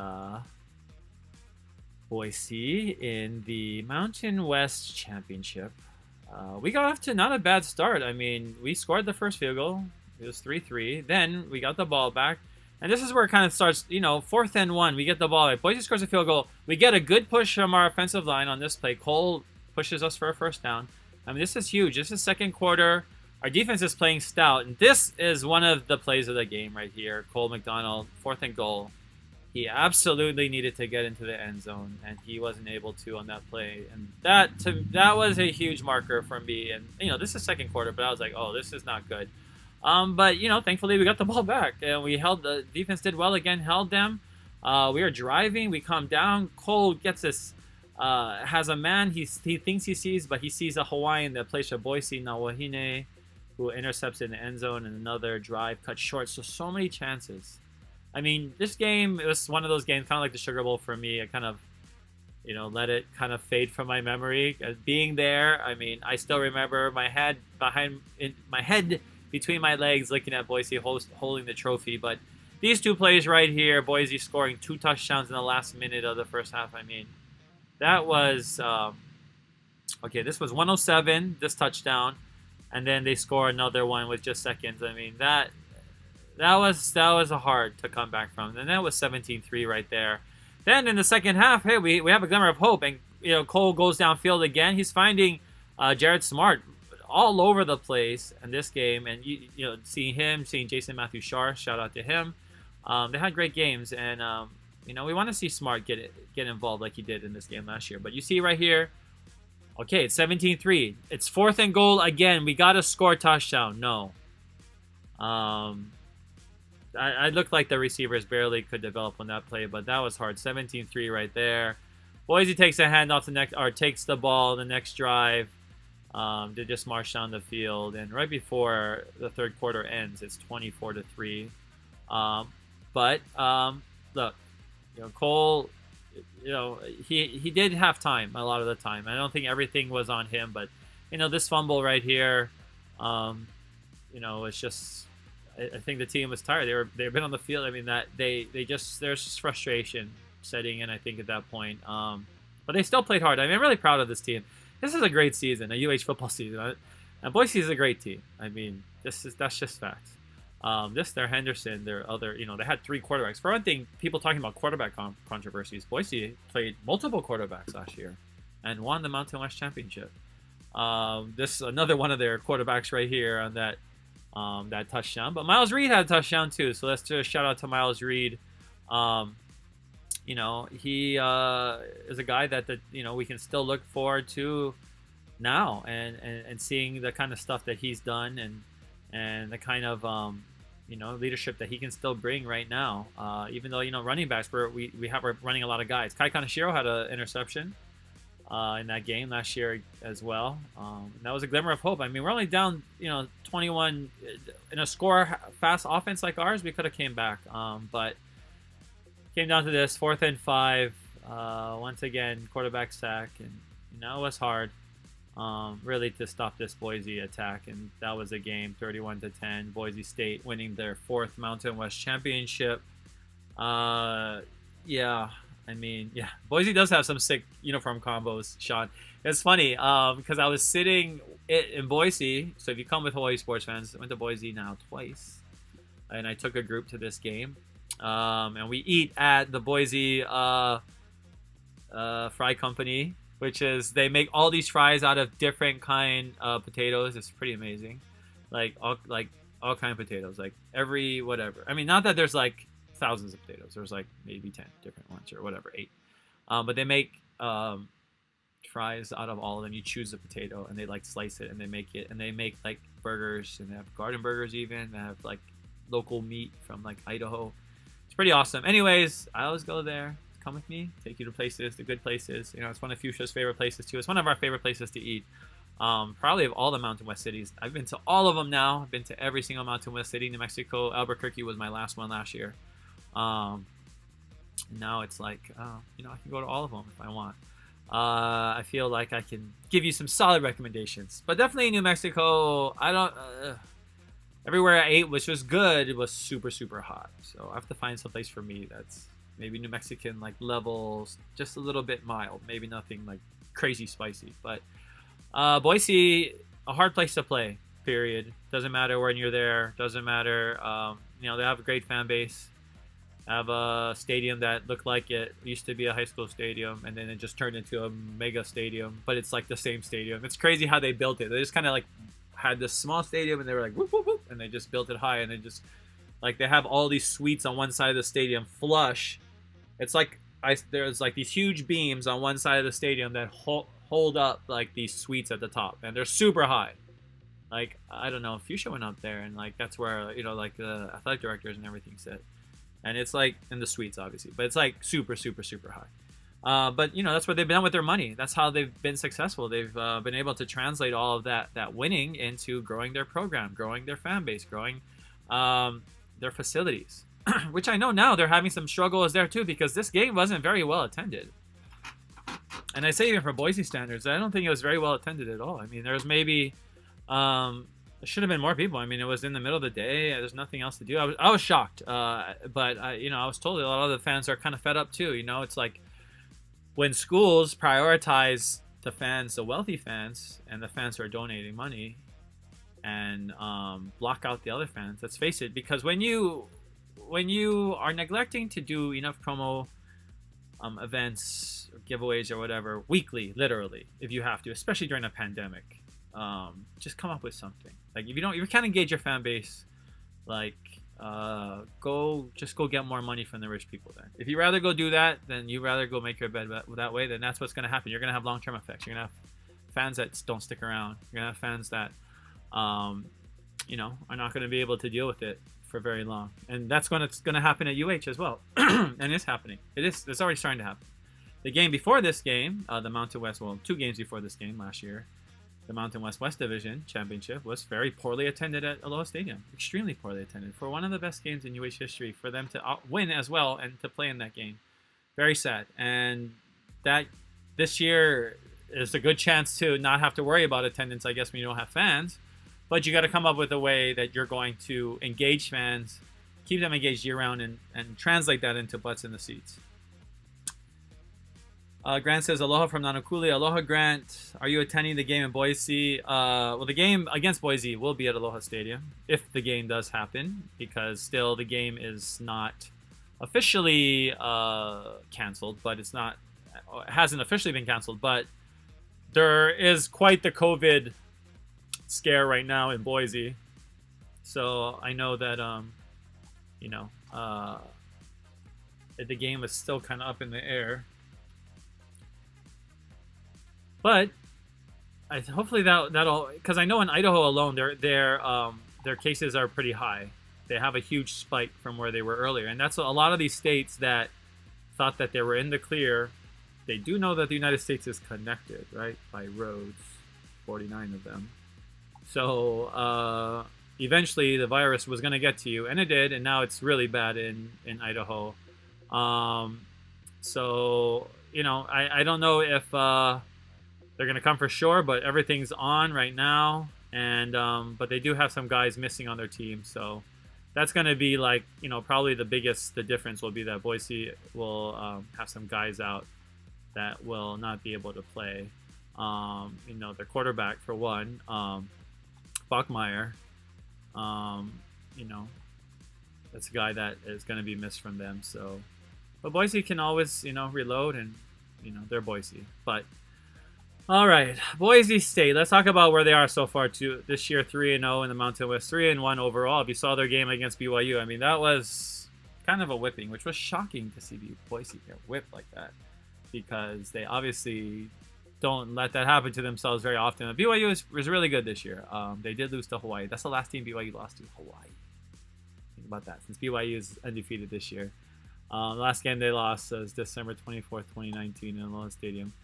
Boise in the Mountain West Championship. We got off to not a bad start. I mean, we scored the first field goal. It was 3-3. Then we got the ball back. And this is where it kind of starts, 4th and 1. We get the ball. Boise scores a field goal. We get a good push from our offensive line on this play. Cole pushes us for a first down. I mean, this is huge. This is second quarter. Our defense is playing stout. And this is one of the plays of the game right here. Cole McDonald, 4th and goal. He absolutely needed to get into the end zone, and he wasn't able to on that play. And that was a huge marker for me. And, this is second quarter, but I was like, oh, this is not good. But, thankfully we got the ball back. And we held, the defense did well again, held them. We were driving. We calmed down. Cole gets this, has a man he thinks he sees, but he sees a Hawaiian that plays for Boise, Nawahine, who intercepts in the end zone, and another drive cut short. So many chances. I mean, this game, it was one of those games, kind of like the Sugar Bowl for me. I kind of, let it kind of fade from my memory. Being there, I mean, I still remember my head between my legs, looking at Boise holding the trophy. But these two plays right here, Boise scoring 2 touchdowns in the last minute of the first half. I mean, that was this was 107, this touchdown, and then they score another one with just seconds. I mean, that was a hard to come back from. And that was 17-3 right there. Then in the second half, hey, we have a glimmer of hope. And, Cole goes downfield again. He's finding Jared Smart all over the place in this game. And, seeing Jason Matthew-Shar, shout out to him. They had great games. And, we want to see Smart get involved like he did in this game last year. But you see right here, okay, it's 17-3. It's 4th and goal again. We got to score a touchdown. No. I looked like the receivers barely could develop on that play, but that was hard. 17-3 right there. Boise takes a handoff takes the ball the next drive. They just march down the field, and right before the third quarter ends, it's 24-3. Look, Cole, he did have time a lot of the time. I don't think everything was on him, but this fumble right here, it's just. I think the team was tired. They've been on the field. I mean, that there's just frustration setting in, I think, at that point. But they still played hard. I mean, I'm really proud of this team. This is a great season, a UH football season. And Boise is a great team. I mean, that's just facts. Their Henderson, their other, they had 3 quarterbacks. For one thing, people talking about quarterback controversies. Boise played multiple quarterbacks last year and won the Mountain West Championship. This is another one of their quarterbacks right here on that touchdown. But Miles Reed had a touchdown too, so let's do a shout out to Miles Reed. He is a guy that we can still look forward to now, and seeing the kind of stuff that he's done, and the kind of leadership that he can still bring right now. Even though running backs, we're running a lot of guys. Kai Kaneshiro had an interception in that game last year as well. And that was a glimmer of hope. I mean, we're only down, 21 in a score-fast offense like ours. We could have came back, but came down to this 4th and 5. Once again, quarterback sack, and it was hard, really, to stop this Boise attack. And that was a game, 31-10. Boise State winning their 4th Mountain West Championship. Boise does have some sick uniform combos, Sean. It's funny because I was sitting in Boise. So if you come with Hawaii sports fans, I went to Boise now twice, and I took a group to this game. And we eat at the Boise Fry Company, which is they make all these fries out of different kind of potatoes. It's pretty amazing, like all kind of potatoes, like every whatever. I mean, not that there's like thousands of potatoes. There's like maybe 10 different ones or whatever, 8. But they make fries out of all of them. You choose a potato, and they like slice it, and they make it, and they make like burgers, and they have garden burgers even. They have like local meat from like Idaho. It's pretty awesome. Anyways, I always go there. Come with me, take you to places, the good places. You know, it's one of Fuchsia's favorite places too. It's one of our favorite places to eat. Probably of all the Mountain West cities. I've been to all of them now. I've been to every single Mountain West city. New Mexico, Albuquerque was my last one last year. Now it's like, you know, I can go to all of them if I want. I feel like I can give you some solid recommendations. But definitely New Mexico, I don't... everywhere I ate, which was good, it was super, super hot. So I have to find some place for me that's maybe New Mexican, like, levels, just a little bit mild. Maybe nothing, like, crazy spicy. But Boise, a hard place to play, period. Doesn't matter when you're there. Doesn't matter. You know, they have a great fan base. Have a stadium that looked like it used to be a high school stadium, and then it just turned into a mega stadium, but it's like the same stadium. It's crazy how they built it. They just kind of like had this small stadium, and they were like whoop, whoop, whoop, and they just built it high, and they just like they have all these suites on one side of the stadium flush. It's like there's like these huge beams on one side of the stadium that hold up like these suites at the top, and they're super high. Like, I don't know, Fuchsia went up there, and like that's where, you know, like the athletic directors and everything sit. And it's like in the suites, obviously, but it's like super, super, super high. But you know, that's what they've done with their money. That's how they've been successful. They've been able to translate all of that winning into growing their program, growing their fan base, growing their facilities. Which I know now they're having some struggles there too, because this game wasn't very well attended. And I say even for Boise standards, I don't think it was very well attended at all. I mean, there was maybe there should have been more people. I mean, it was in the middle of the day. There's nothing else to do. I was shocked, but you know, I was told a lot of the fans are kind of fed up too. You know, it's like when schools prioritize the fans, the wealthy fans, and the fans who are donating money, and block out the other fans. Let's face it, because when you are neglecting to do enough promo events, or giveaways, or whatever weekly, literally, if you have to, especially during a pandemic. Just come up with something. Like if you can't engage your fan base, like go get more money from the rich people. Then if you rather go do that, then you rather go make your bed that way. Then that's what's going to happen. You're going to have long-term effects. You're going to have fans that don't stick around. You're going to have fans that you know, are not going to be able to deal with it for very long. And that's going to happen at UH as well. And it's happening. It's already starting to happen. The game before this game, the Mountain West, well, 2 games before this game last year, the Mountain West West Division Championship was very poorly attended at Aloha Stadium. Extremely poorly attended. For one of the best games in UH history, for them to win as well and to play in that game. Very sad. And that this year is a good chance to not have to worry about attendance, I guess, when you don't have fans. But you got to come up with a way that you're going to engage fans, keep them engaged year-round, and translate that into butts in the seats. Grant says, aloha from Nanakuli. Aloha, Grant. Are you attending the game in Boise? Well, the game against Boise will be at Aloha Stadium, if the game does happen, because still the game is not officially canceled, but it hasn't officially been canceled, but there is quite the COVID scare right now in Boise. So I know that, you know, the game is still kind of up in the air. But hopefully that'll, because I know in Idaho alone, their cases are pretty high. They have a huge spike from where they were earlier, and that's a lot of these states that thought that they were in the clear. They do know that the United States is connected, right, by roads, 49 of them. So eventually the virus was going to get to you, and it did, and now it's really bad in Idaho. So you know, I don't know if they're going to come for sure, but everything's on right now. And but they do have some guys missing on their team. So that's going to be like, you know, probably the difference will be that Boise will have some guys out that will not be able to play. You know, their quarterback, for one, Bachmeyer, you know, that's a guy that is going to be missed from them. So, but Boise can always, you know, reload, and, you know, they're Boise. But all right, Boise State. Let's talk about where they are so far. This year, 3-0 in the Mountain West, 3-1 overall. If you saw their game against BYU, I mean, that was kind of a whipping, which was shocking to see Boise get whipped like that, because they obviously don't let that happen to themselves very often. BYU was really good this year. They did lose to Hawaii. That's the last team BYU lost to, Hawaii. Think about that, since BYU is undefeated this year. The last game they lost was December 24th, 2019 in Aloha Stadium.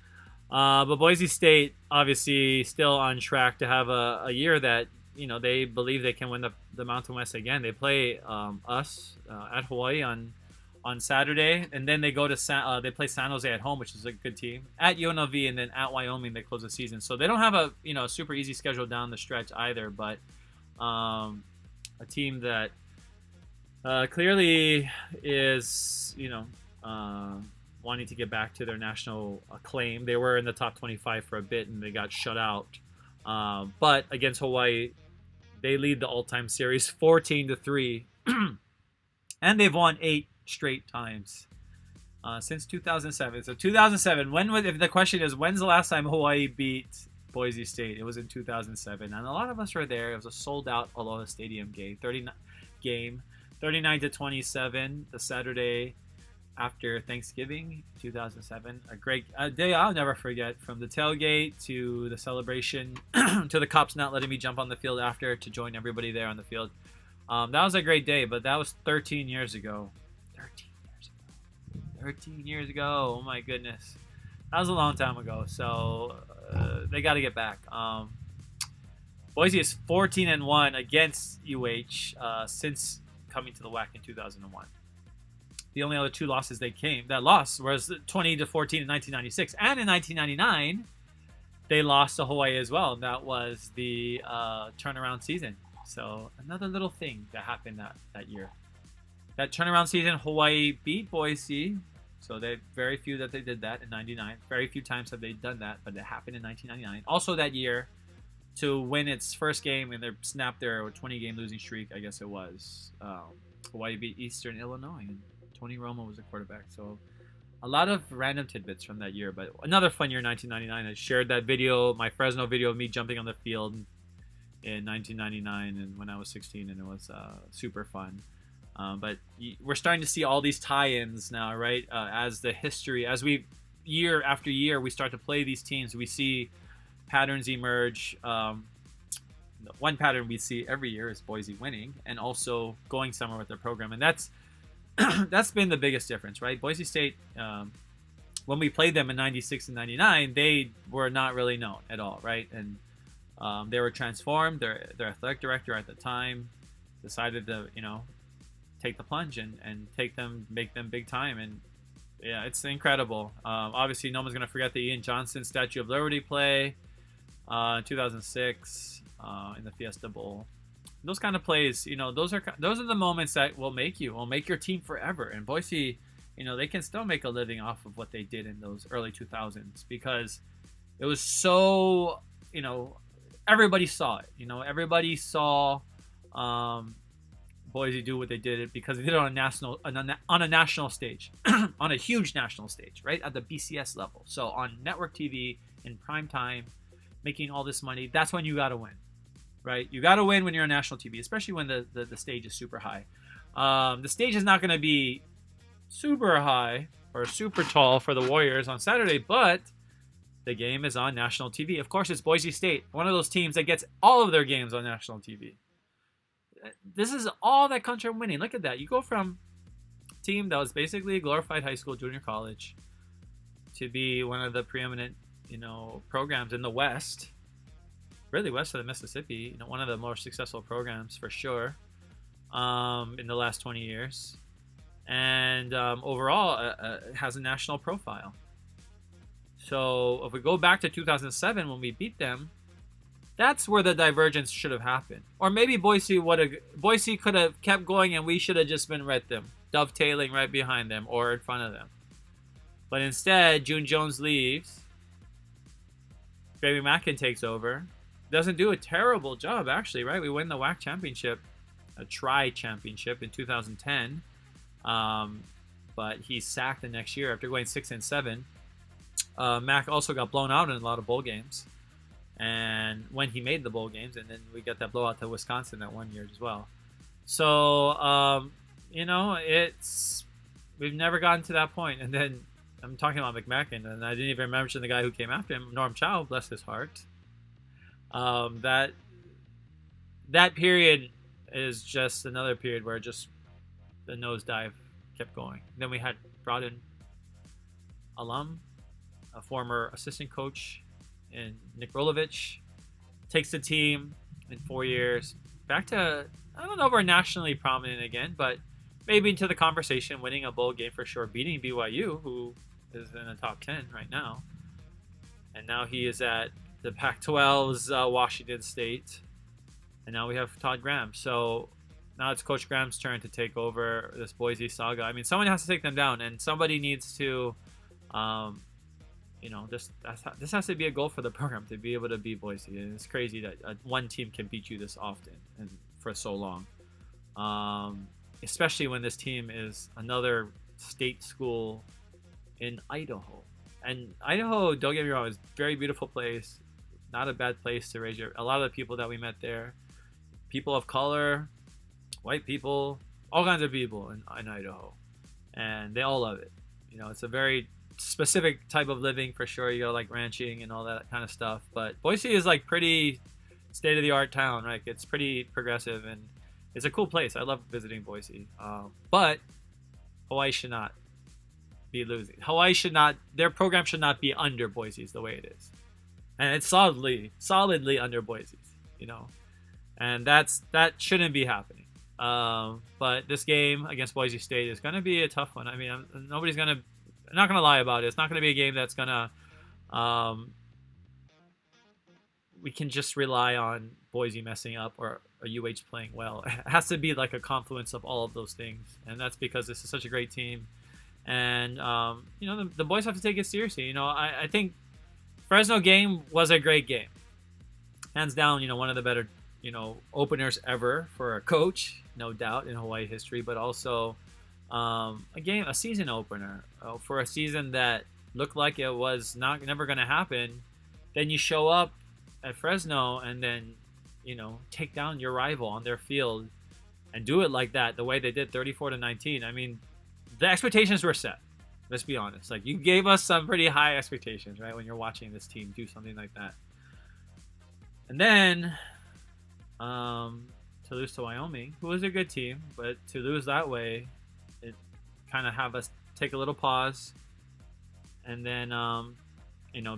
But Boise State, obviously, still on track to have a year that, they believe they can win the Mountain West again. They play us at Hawaii on Saturday, and then they go to they play San Jose at home, which is a good team, at UNLV, and then at Wyoming they close the season. So they don't have a super easy schedule down the stretch either, but a team that clearly is wanting to get back to their national acclaim. They were in the top 25 for a bit and they got shut out, but against Hawaii they lead the all-time series 14-3 and they've won 8 straight times since 2007. So 2007, if the question is when's the last time Hawaii beat Boise State, it was in 2007, and a lot of us were there. It was a sold-out Aloha Stadium game, 39-27, the Saturday after Thanksgiving, 2007. A great day I'll never forget, from the tailgate to the celebration to the cops not letting me jump on the field after to join everybody there on the field. That was a great day, but that was 13 years ago. 13 years ago. Oh my goodness. That was a long time ago. So they got to get back. Boise is 14-1 against UH since coming to the WAC in 2001. The only other 2 losses that lost was 20-14 in 1996, and in 1999 they lost to Hawaii as well. That was the turnaround season. So another little thing that happened that year. That turnaround season, Hawaii beat Boise. So they very few that they did that in 99. Very few times have they done that, but it happened in 1999. Also that year, to win its first game and they snapped their 20-game losing streak, I guess it was. Hawaii beat Eastern Illinois, and Tony Romo was the quarterback. So a lot of random tidbits from that year, but another fun year, 1999. I shared that video, my Fresno video of me jumping on the field in 1999 and when I was 16, and it was super fun. But we're starting to see all these tie-ins now, right? As we year after year we start to play these teams, we see patterns emerge. One pattern we see every year is Boise winning and also going somewhere with their program, and that's that's been the biggest difference, right? Boise State, when we played them in 96 and 99, they were not really known at all, right? And they were transformed. Their athletic director at the time decided to take the plunge and make them big time, and yeah, it's incredible. Obviously no one's going to forget the Ian Johnson Statue of Liberty play in 2006 in the Fiesta Bowl. Those kind of plays, those are the moments that will make your team forever. And Boise, they can still make a living off of what they did in those early 2000s, because it was so, everybody saw it. Everybody saw Boise do what they did, because they did it on a national stage, on a huge national stage, right, at the BCS level. So on network TV in prime time, making all this money, that's when you got to win, right? You got to win when you're on national TV, especially when the stage is super high. The stage is not going to be super high or super tall for the Warriors on Saturday, but the game is on national TV. Of course, it's Boise State, one of those teams that gets all of their games on national TV. This is all that comes from winning. Look at that. You go from a team that was basically a glorified high school, junior college, to be one of the preeminent, programs in the West, really west of the Mississippi, one of the more successful programs for sure in the last 20 years. And overall, it has a national profile. So if we go back to 2007 when we beat them, that's where the divergence should have happened. Or maybe Boise could have kept going and we should have just been right them, dovetailing right behind them or in front of them. But instead, June Jones leaves. Barry Mackin takes over. Doesn't do a terrible job, actually, right? We win the WAC championship, a tri-championship in 2010. But he's sacked the next year after going 6-7. Mac also got blown out in a lot of bowl games. And when he made the bowl games, and then we got that blowout to Wisconsin that one year as well. So, we've never gotten to that point. And then I'm talking about McMacken, and I didn't even mention the guy who came after him, Norm Chow, bless his heart. That period is just another period where just the nosedive kept going. Then we had brought in alum, a former assistant coach, and Nick Rolovich takes the team in 4 years back to, I don't know if we're nationally prominent again, but maybe into the conversation, winning a bowl game for sure, beating BYU, who is in the top 10 right now. And now he is at the Pac-12's Washington State. And now we have Todd Graham. So now it's Coach Graham's turn to take over this Boise saga. I mean, someone has to take them down, and somebody needs to, this has to be a goal for the program to be able to beat Boise. And it's crazy that one team can beat you this often and for so long, especially when this team is another state school in Idaho. And Idaho, don't get me wrong, is a very beautiful place. Not a bad place to raise a lot of the people that we met there, people of color, white people, all kinds of people in Idaho, and they all love it. It's a very specific type of living for sure. You go like ranching and all that kind of stuff, but Boise is like pretty state-of-the-art town, right? It's pretty progressive, and it's a cool place. I love visiting Boise, but Hawaii should not be losing. Their program should not be under Boise's the way it is, and it's solidly under Boise's, and that shouldn't be happening. But this game against Boise State is going to be a tough one. I mean, I'm not going to lie about it. It's not going to be a game that's going to, we can just rely on Boise messing up or UH playing well. It has to be like a confluence of all of those things. And that's because this is such a great team. And, the boys have to take it seriously. I think Fresno game was a great game. Hands down, one of the better, openers ever for a coach, no doubt, in Hawaii history, but also a season opener for a season that looked like it was never going to happen. Then you show up at Fresno and then, take down your rival on their field and do it like that, the way they did, 34-19. I mean, the expectations were set. Let's be honest. Like, you gave us some pretty high expectations, right, when you're watching this team do something like that. And then to lose to Wyoming, who was a good team, but to lose that way, it kind of have us take a little pause. And then,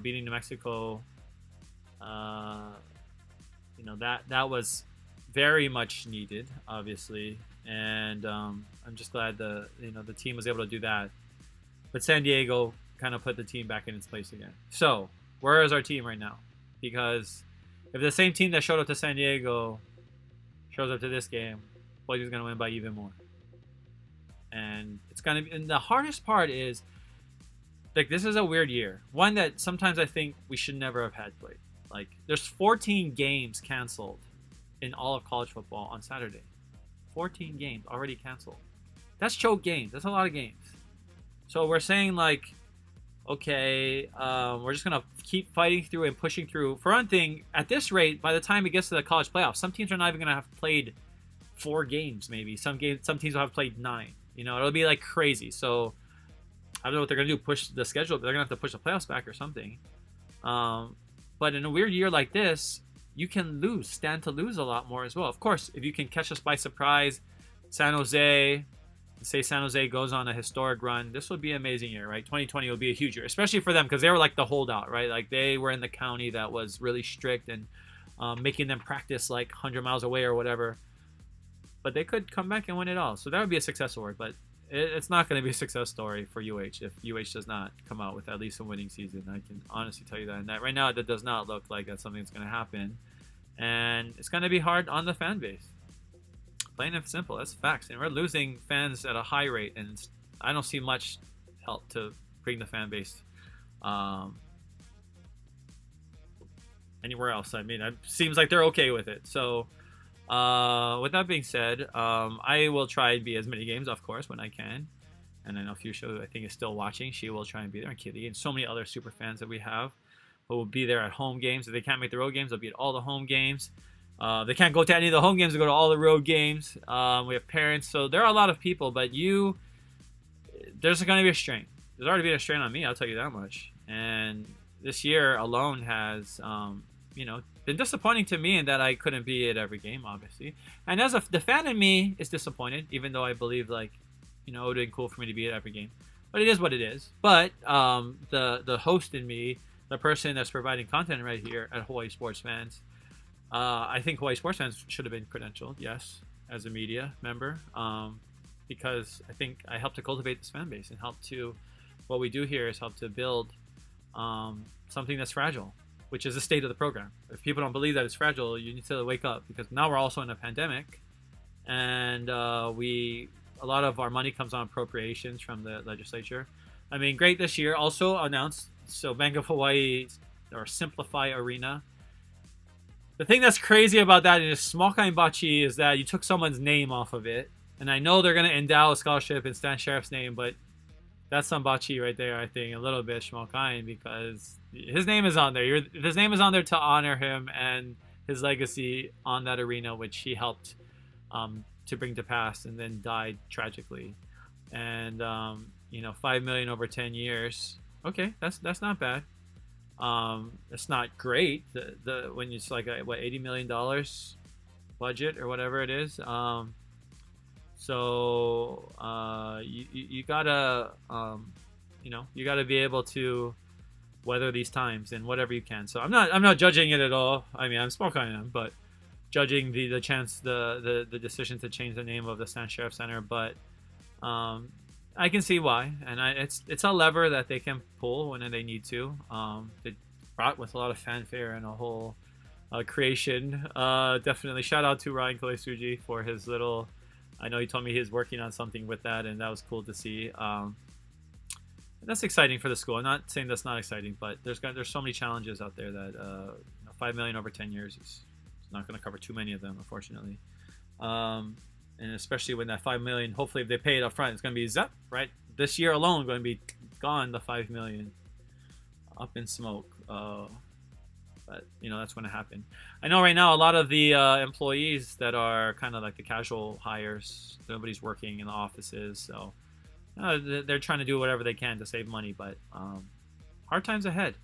beating New Mexico, that was very much needed, obviously. And I'm just glad the team was able to do that. But San Diego kind of put the team back in its place again. So where is our team right now? Because if the same team that showed up to San Diego shows up to this game, Boise is going to win by even more. And it's going to be, and the hardest part is, like, this is a weird year. One that sometimes I think we should never have had played. Like, there's 14 games canceled in all of college football on Saturday. 14 games already canceled. That's choke games. That's a lot of games. So we're saying, like, okay, we're just going to keep fighting through and pushing through. For one thing, at this rate, by the time it gets to the college playoffs, some teams are not even going to have played 4 games, maybe. Some teams will have played 9. It'll be, like, crazy. So I don't know what they're going to do, push the schedule, but they're going to have to push the playoffs back or something. But in a weird year like this, you can stand to lose a lot more as well. Of course, if you can catch us by surprise, San Jose goes on a historic run, this would be an amazing year, right? 2020 will be a huge year, especially for them because they were like the holdout, right? Like, they were in the county that was really strict and making them practice like 100 miles away or whatever. But they could come back and win it all. So that would be a success story. But it's not going to be a success story for UH if UH does not come out with at least a winning season. I can honestly tell you that. And that right now, that does not look like that's something that's going to happen. And it's going to be hard on the fan base. Plain and simple. That's facts. And we're losing fans at a high rate. And I don't see much help to bring the fan base anywhere else. I mean, it seems like they're okay with it. So with that being said, I will try and be as many games, of course, when I can. And I know Fuchsia, I think, is still watching. She will try and be there. And Kitty and so many other super fans that we have who will be there at home games. If they can't make the road games, they'll be at all the home games. They can't go to any of the home games. They go to all the road games. We have parents. So there are a lot of people. But there's going to be a strain. there's already been a strain on me. I'll tell you that much. And this year alone has, been disappointing to me in that I couldn't be at every game, obviously. And as the fan in me is disappointed, even though I believe it would have been cool for me to be at every game. But it is what it is. But the host in me, the person that's providing content right here at Hawaii Sports Fans, I think Hawaii Sports Fans should have been credentialed, yes, as a media member, because I think I helped to cultivate this fan base and what we do here is help to build something that's fragile, which is the state of the program. If people don't believe that it's fragile, you need to wake up, because now we're also in a pandemic, and a lot of our money comes on appropriations from the legislature. I mean, great this year. Also announced, so Bank of Hawaii or Simplify Arena. The thing that's crazy about that is small kind bachi is that you took someone's name off of it, and I know they're gonna endow a scholarship in Stan Sheriff's name, but that's some bachi right there. I think a little bit small kind, because his name is on there. His name is on there to honor him and his legacy on that arena, which he helped to bring to pass, and then died tragically. And 5 million over 10 years. Okay, that's not bad. It's not great. When it's like $80 million budget or whatever it is. So you gotta you gotta be able to weather these times and whatever you can. So I'm not judging it at all. I mean, I'm small kind of, but judging the decision to change the name of the Stan Sheriff Center, but I can see why, and it's a lever that they can pull when they need to. They brought with a lot of fanfare and a whole creation. Definitely shout out to Ryan Kolesuji for his little. I know he told me he's working on something with that, and that was cool to see. That's exciting for the school. I'm not saying that's not exciting, but there's so many challenges out there that 5 million over 10 years is not going to cover too many of them, unfortunately. And especially when that 5 million, hopefully if they pay it up front, it's going to be zap, right? This year alone going to be gone, the 5 million, up in smoke. But that's going to happen. I know right now a lot of the employees that are kind of like the casual hires, nobody's working in the offices, so they're trying to do whatever they can to save money, but hard times ahead.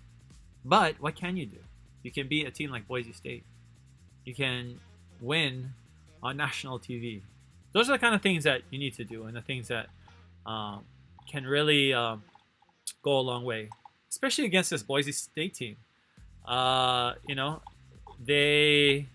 But what can you do? You can beat a team like Boise State. You can win on national TV. Those are the kind of things that you need to do, and the things that can really go a long way, especially against this Boise State team. They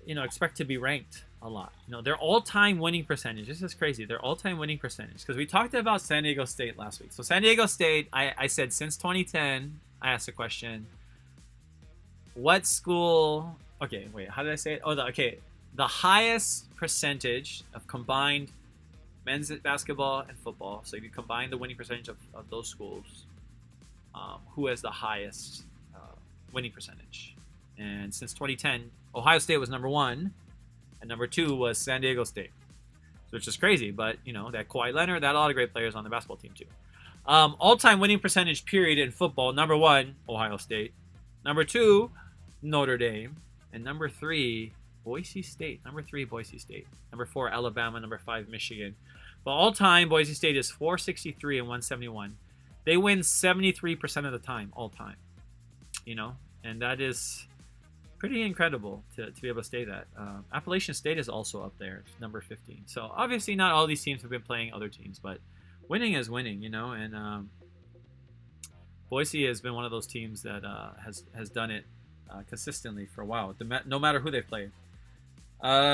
expect to be ranked a lot. Their all-time winning percentage, this is crazy, their all-time winning percentage, because we talked about San Diego State last week. So San Diego State, I said since 2010, I asked a question, what school, okay, wait, how did I say it? The highest percentage of combined men's basketball and football, so if you combine the winning percentage of those schools, who has the highest winning percentage? And since 2010, Ohio State was number 1, and number 2 was San Diego State, which is crazy. But that Kawhi Leonard, that a lot of great players on the basketball team too. All-time winning percentage period in football: number 1, Ohio State; number 2, Notre Dame; and number 3, Boise State. Number 3, Boise State. Number 4, Alabama. Number 5, Michigan. But all-time, Boise State is 463 and 171. They win 73% of the time, all time. And that is pretty incredible to be able to stay that. Appalachian State is also up there, number 15. So obviously not all these teams have been playing other teams, but winning is winning, and Boise has been one of those teams that has done it consistently for a while, no matter who they've played.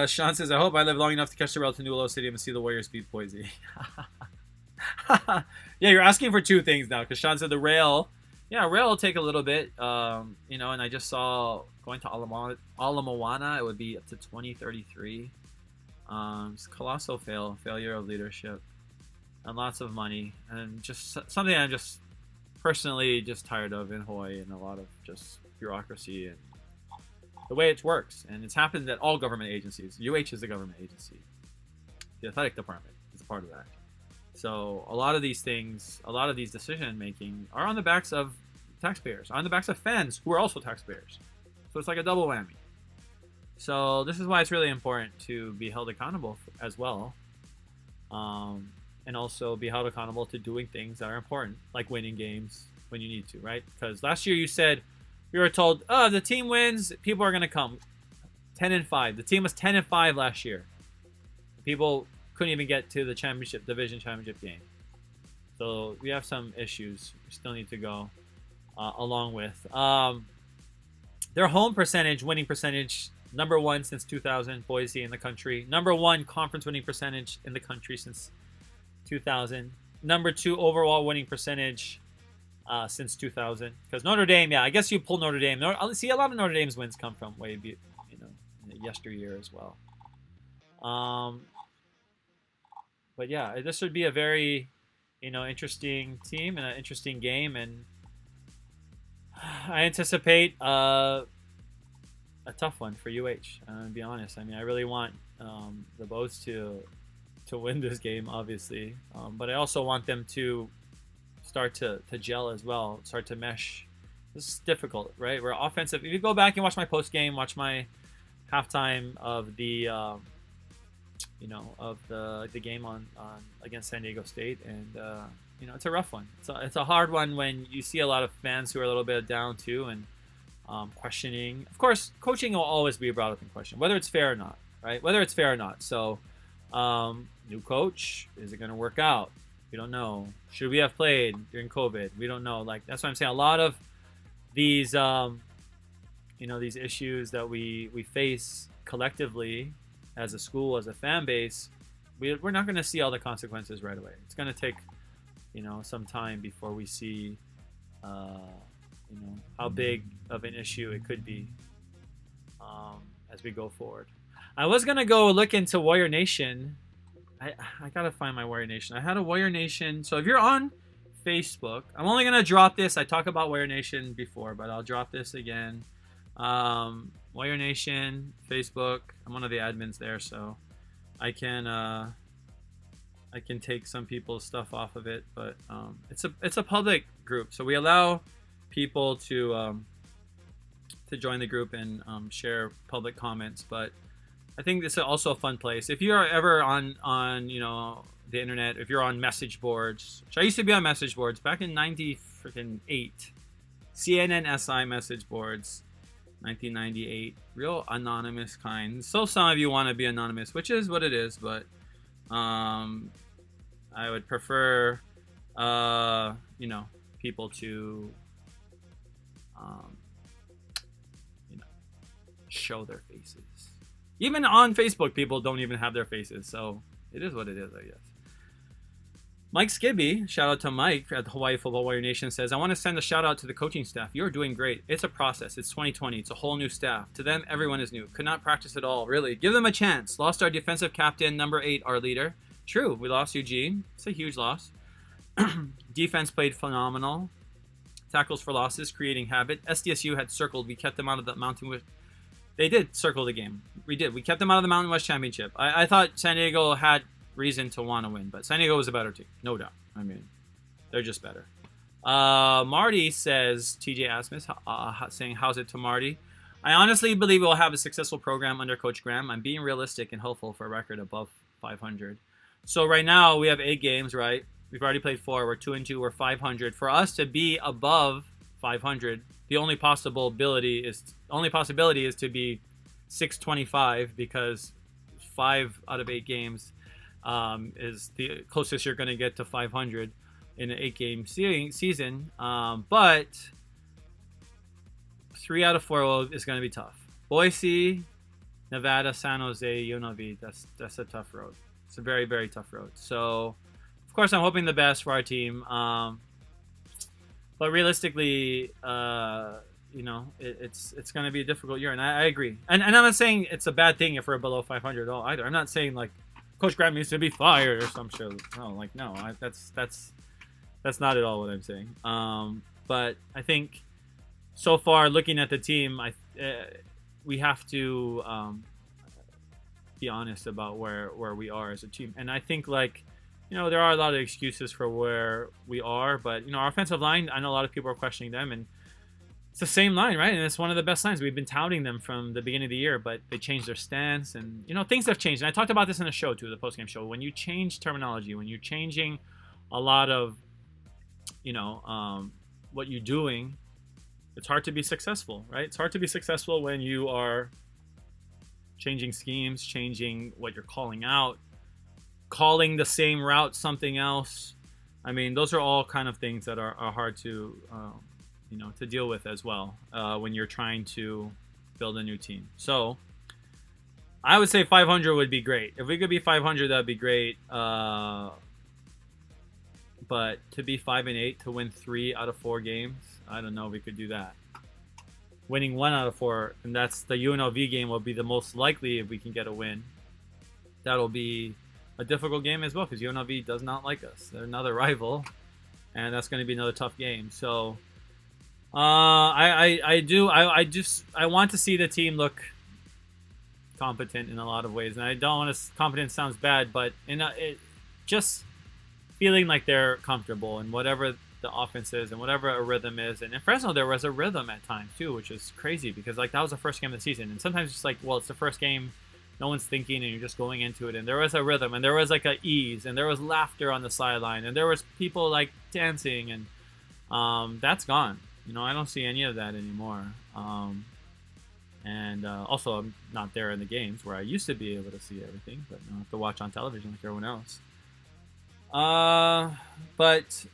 Sean says, I hope I live long enough to catch the rail to New Aloha Stadium and see the Warriors beat Boise. Yeah, you're asking for two things now, because Sean said the rail. Yeah, rail will take a little bit, and I just saw going to Ala Moana, it would be up to 2033. It's colossal failure of leadership, and lots of money, and just something I'm just personally just tired of in Hawaii, and a lot of just bureaucracy and the way it works. And it's happened at all government agencies. UH is a government agency. The athletic department is a part of that. So a lot of these things, a lot of these decision making are on the backs of taxpayers, on the backs of fans who are also taxpayers. So it's like a double whammy. So this is why it's really important to be held accountable as well. And and also be held accountable to doing things that are important, like winning games when you need to, right? Because last year you said we were told, oh, the team wins, people are going to come. 10-5. The team was 10-5 last year. People couldn't even get to the division championship game. So we have some issues we still need to go along with. Their home percentage, winning percentage, #1 since 2000, Boise in the country. #1 conference winning percentage in the country since 2000. #2 overall winning percentage since 2000. Because Notre Dame, yeah, I guess you pull Notre Dame. See, a lot of Notre Dame's wins come from way, yesteryear as well. But yeah, this would be a very, interesting team and an interesting game, and I anticipate a tough one for UH. To be honest, I mean, I really want the Bows to win this game, obviously, but I also want them to start to gel as well, start to mesh. This is difficult, right? We're offensive. If you go back and watch my post game, watch my halftime of the the game on against San Diego State, and it's a rough one. It's a hard one when you see a lot of fans who are a little bit down too, and questioning. Of course, coaching will always be brought up in question, whether it's fair or not, right? Whether it's fair or not. So, new coach, is it going to work out? We don't know. Should we have played during COVID? We don't know. Like, that's what I'm saying. A lot of these, these issues that we face collectively as a school, as a fan base, we're not going to see all the consequences right away. It's going to take, some time before we see, how big of an issue it could be as we go forward. I was going to go look into Warrior Nation. I got to find my Warrior Nation. I had a Warrior Nation. So if you're on Facebook, I'm only going to drop this. I talked about Warrior Nation before, but I'll drop this again. Warrior Nation, Facebook. I'm one of the admins there, so I can take some people's stuff off of it, but it's a public group, so we allow people to join the group and share public comments. But I think this is also a fun place. If you are ever on the internet, if you're on message boards, which I used to be on message boards back in '98, CNN SI message boards. 1998, real anonymous kind. So some of you want to be anonymous, which is what it is, but I would prefer people to show their faces. Even on Facebook, people don't even have their faces, so it is what it is, I guess. Mike Skibby, shout out to Mike at the Hawaii Football Warrior Nation, says, I want to send a shout out to the coaching staff. You're doing great. It's a process. It's 2020. It's a whole new staff. To them, everyone is new. Could not practice at all, really. Give them a chance. Lost our defensive captain, #8, our leader. True, we lost Eugene. It's a huge loss. Defense played phenomenal. Tackles for losses, creating habit. SDSU had circled. We kept them out of the Mountain West. They did circle the game. We did. We kept them out of the Mountain West Championship. I thought San Diego had reason to want to win, but San Diego was a better team, no doubt. I mean, they're just better. Marty says, TJ Asmus, saying, how's it to Marty? I honestly believe we'll have a successful program under Coach Graham. I'm being realistic and hopeful for a record above 500. So right now we have 8 games, right? We've already played 4. We're 2-2. We're 500. For us to be above 500, the only possibility is to be 625, because 5 out of 8 games is the closest you're going to get to 500 in an 8-game season. But 3 out of 4 is going to be tough. Boise, Nevada, San Jose, UNLV. That's a tough road. It's a very, very tough road. So, of course, I'm hoping the best for our team. But realistically, it's going to be a difficult year, and I agree. And I'm not saying it's a bad thing if we're below 500 at all either. I'm not saying like Coach Graham needs to be fired or some shit. No, that's not at all what I'm saying. But I think so far, looking at the team, we have to be honest about where we are as a team. And I think there are a lot of excuses for where we are, but our offensive line, I know a lot of people are questioning them, and It's the same line, right? And it's one of the best lines. We've been touting them from the beginning of the year, but they changed their stance, and things have changed. And I talked about this in the show too, the postgame show. When you change terminology, when you're changing a lot of, what you're doing, it's hard to be successful, right? It's hard to be successful when you are changing schemes, changing what you're calling out, calling the same route something else. I mean, those are all kind of things that are hard to to deal with as well when you're trying to build a new team. So I would say 500 would be great. If we could be 500, that'd be great. But to be 5-8, to win 3 out of 4 games, I don't know if we could do that. Winning 1 out of 4, and that's the UNLV game, will be the most likely if we can get a win. That'll be a difficult game as well, because UNLV does not like us. They're another rival, and that's going to be another tough game. So I want to see the team look competent in a lot of ways, and I don't want to. Competent sounds bad, but just feeling like they're comfortable in whatever the offense is and whatever a rhythm is. And in Fresno, there was a rhythm at times too, which is crazy, because like that was the first game of the season, and sometimes it's like, well, it's the first game, no one's thinking, and you're just going into it. And there was a rhythm, and there was like a ease, and there was laughter on the sideline, and there was people like dancing, and that's gone. I don't see any of that anymore. And also, I'm not there in the games where I used to be able to see everything, but I have to watch on television like everyone else. But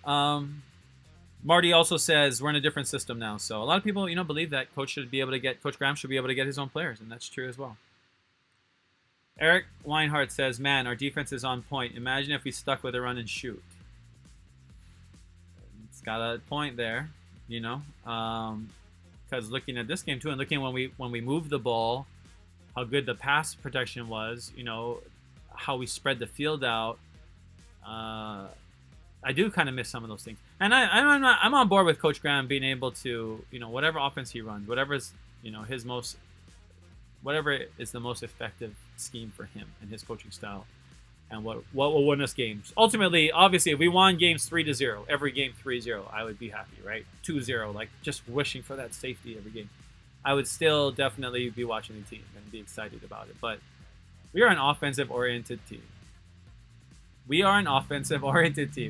Marty also says we're in a different system now. So a lot of people, believe that Coach Graham should be able to get his own players, and that's true as well. Eric Weinhardt says, man, our defense is on point. Imagine if we stuck with a run and shoot. It's got a point there, because looking at this game too, and looking when we moved the ball, how good the pass protection was, how we spread the field out. I do kind of miss some of those things, and I'm on board with Coach Graham being able to, whatever offense he runs, whatever is whatever is the most effective scheme for him and his coaching style, and what will win us games. Ultimately, obviously, if we won games 3-0, every game 3-0, I would be happy, right? 2-0, like just wishing for that safety every game. I would still definitely be watching the team and be excited about it. But we are an offensive-oriented team.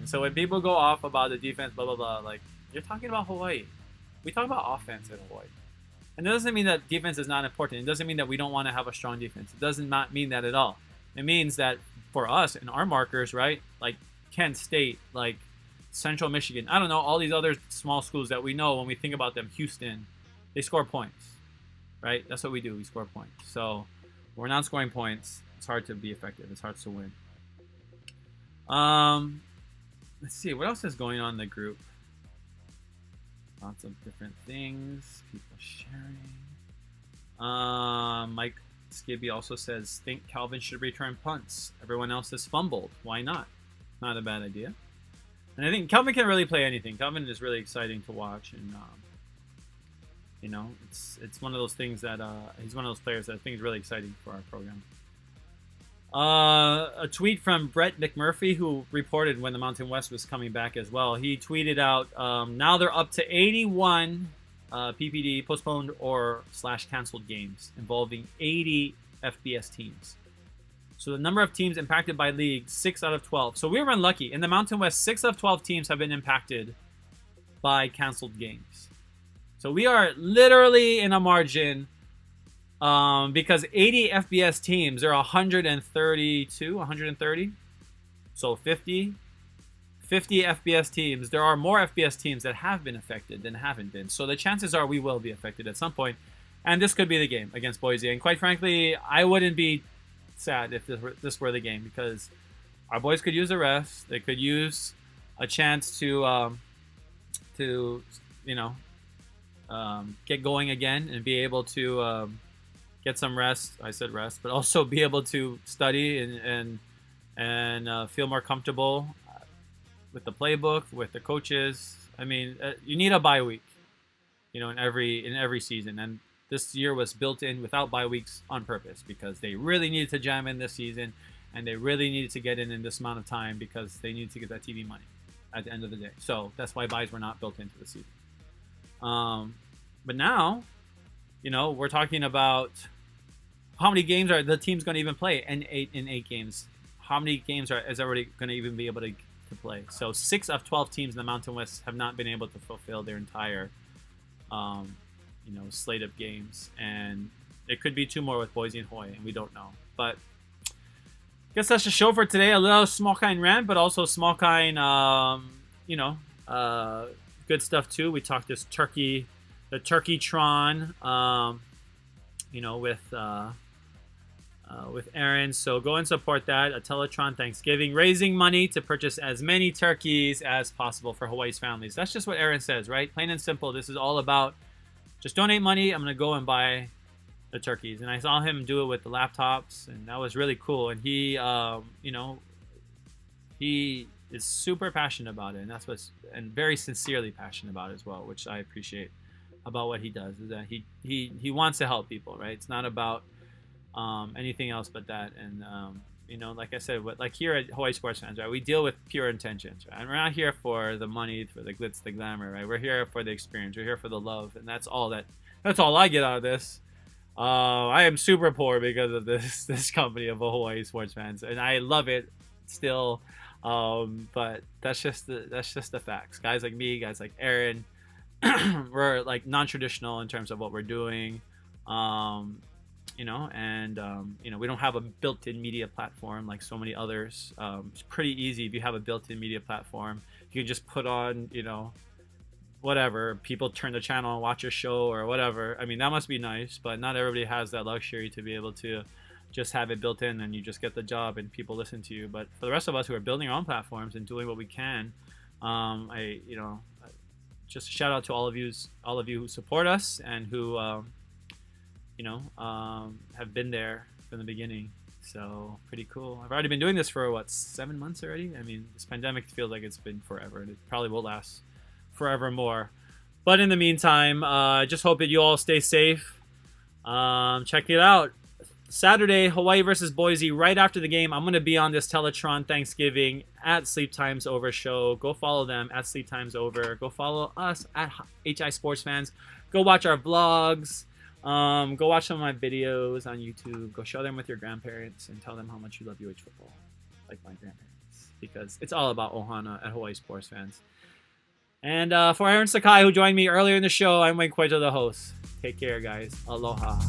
So when people go off about the defense, blah, blah, blah, like, you're talking about Hawaii. We talk about offense in Hawaii. And it doesn't mean that defense is not important. It doesn't mean that we don't want to have a strong defense. It does not mean that at all. It means that for us and our markers, right, like Kent State, like Central Michigan, I don't know, all these other small schools that we know when we think about them, Houston, they score points, right? That's what we do. We score points. So we're not scoring points. It's hard to be effective. It's hard to win. Let's see. What else is going on in the group? Lots of different things. People sharing. Mike Skibby also says, think Calvin should return punts. Everyone else has fumbled. Why not? Not a bad idea. And I think Calvin can really play anything. Calvin is really exciting to watch, and it's one of those things that he's one of those players that I think is really exciting for our program. A tweet from Brett McMurphy, who reported when the Mountain West was coming back as well. He tweeted out, now they're up to 81 PPD, postponed or / canceled games involving 80 FBS teams. So the number of teams impacted by league, 6 out of 12. So we were unlucky. In the Mountain West, 6 of 12 teams have been impacted by canceled games. So we are literally in a margin because 80 FBS teams, there are 130. So 50 FBS teams. There are more FBS teams that have been affected than haven't been. So the chances are we will be affected at some point. And this could be the game against Boise. And quite frankly, I wouldn't be sad if this were the game, because our boys could use a rest. They could use a chance to get going again and be able to get some rest. I said rest, but also be able to study and feel more comfortable with the playbook, with the coaches. I mean, you need a bye week, in every season, and this year was built in without bye weeks on purpose, because they really needed to jam in this season, and they really needed to get in this amount of time, because they needed to get that TV money at the end of the day. So that's why byes were not built into the season. But now, we're talking about how many games are the team's going to even play in eight games. How many games is everybody going to even be able to play? So 6 of 12 teams in the Mountain West have not been able to fulfill their entire, slate of games, and it could be 2 more with Boise and Hawaii, and we don't know. But I guess that's the show for today. A little small kind rant, but also small kind, good stuff too. We talked the Turkeytron, with Aaron. So go and support that. A Teletron Thanksgiving, raising money to purchase as many turkeys as possible for Hawaii's families. That's just what Aaron says, right? Plain and simple. This is all about just donate money. I'm going to go and buy the turkeys. And I saw him do it with the laptops, and that was really cool. And he, he is super passionate about it, and very sincerely passionate about it as well, which I appreciate about what he does, is that he wants to help people, right? It's not about anything else but that. And like I said, like here at Hawaii Sports Fans, right, we deal with pure intentions, right? And we're not here for the money, for the glitz, the glamour, right? We're here for the experience. We're here for the love, and that's all I get out of this. I am super poor because of this company of Hawaii Sports Fans, and I love it still. But that's just the facts. Guys like me, guys like Aaron, we're like non-traditional in terms of what we're doing. We don't have a built-in media platform like so many others. It's pretty easy if you have a built-in media platform. You can just put on, whatever, people turn the channel and watch your show or whatever. I mean, that must be nice, but not everybody has that luxury to be able to just have it built in and you just get the job and people listen to you. But for the rest of us who are building our own platforms and doing what we can, just a shout out to all of you who support us and who have been there from the beginning. So pretty cool. I've already been doing this for 7 months already. I mean, this pandemic feels like it's been forever, and it probably will last forevermore. But in the meantime, I just hope that you all stay safe. Check it out. Saturday, Hawaii versus Boise. Right after the game, I'm going to be on this Teletron Thanksgiving at Sleep Times Over show. Go follow them at Sleep Times Over. Go follow us at HI Sports Fans. Go watch our vlogs. Go watch some of my videos on YouTube. Go show them with your grandparents and tell them how much you love UH football, like my grandparents, because it's all about Ohana at Hawaii Sports Fans. And for Aaron Sakai, who joined me earlier in the show, I'm Coito, the host. Take care, guys. Aloha.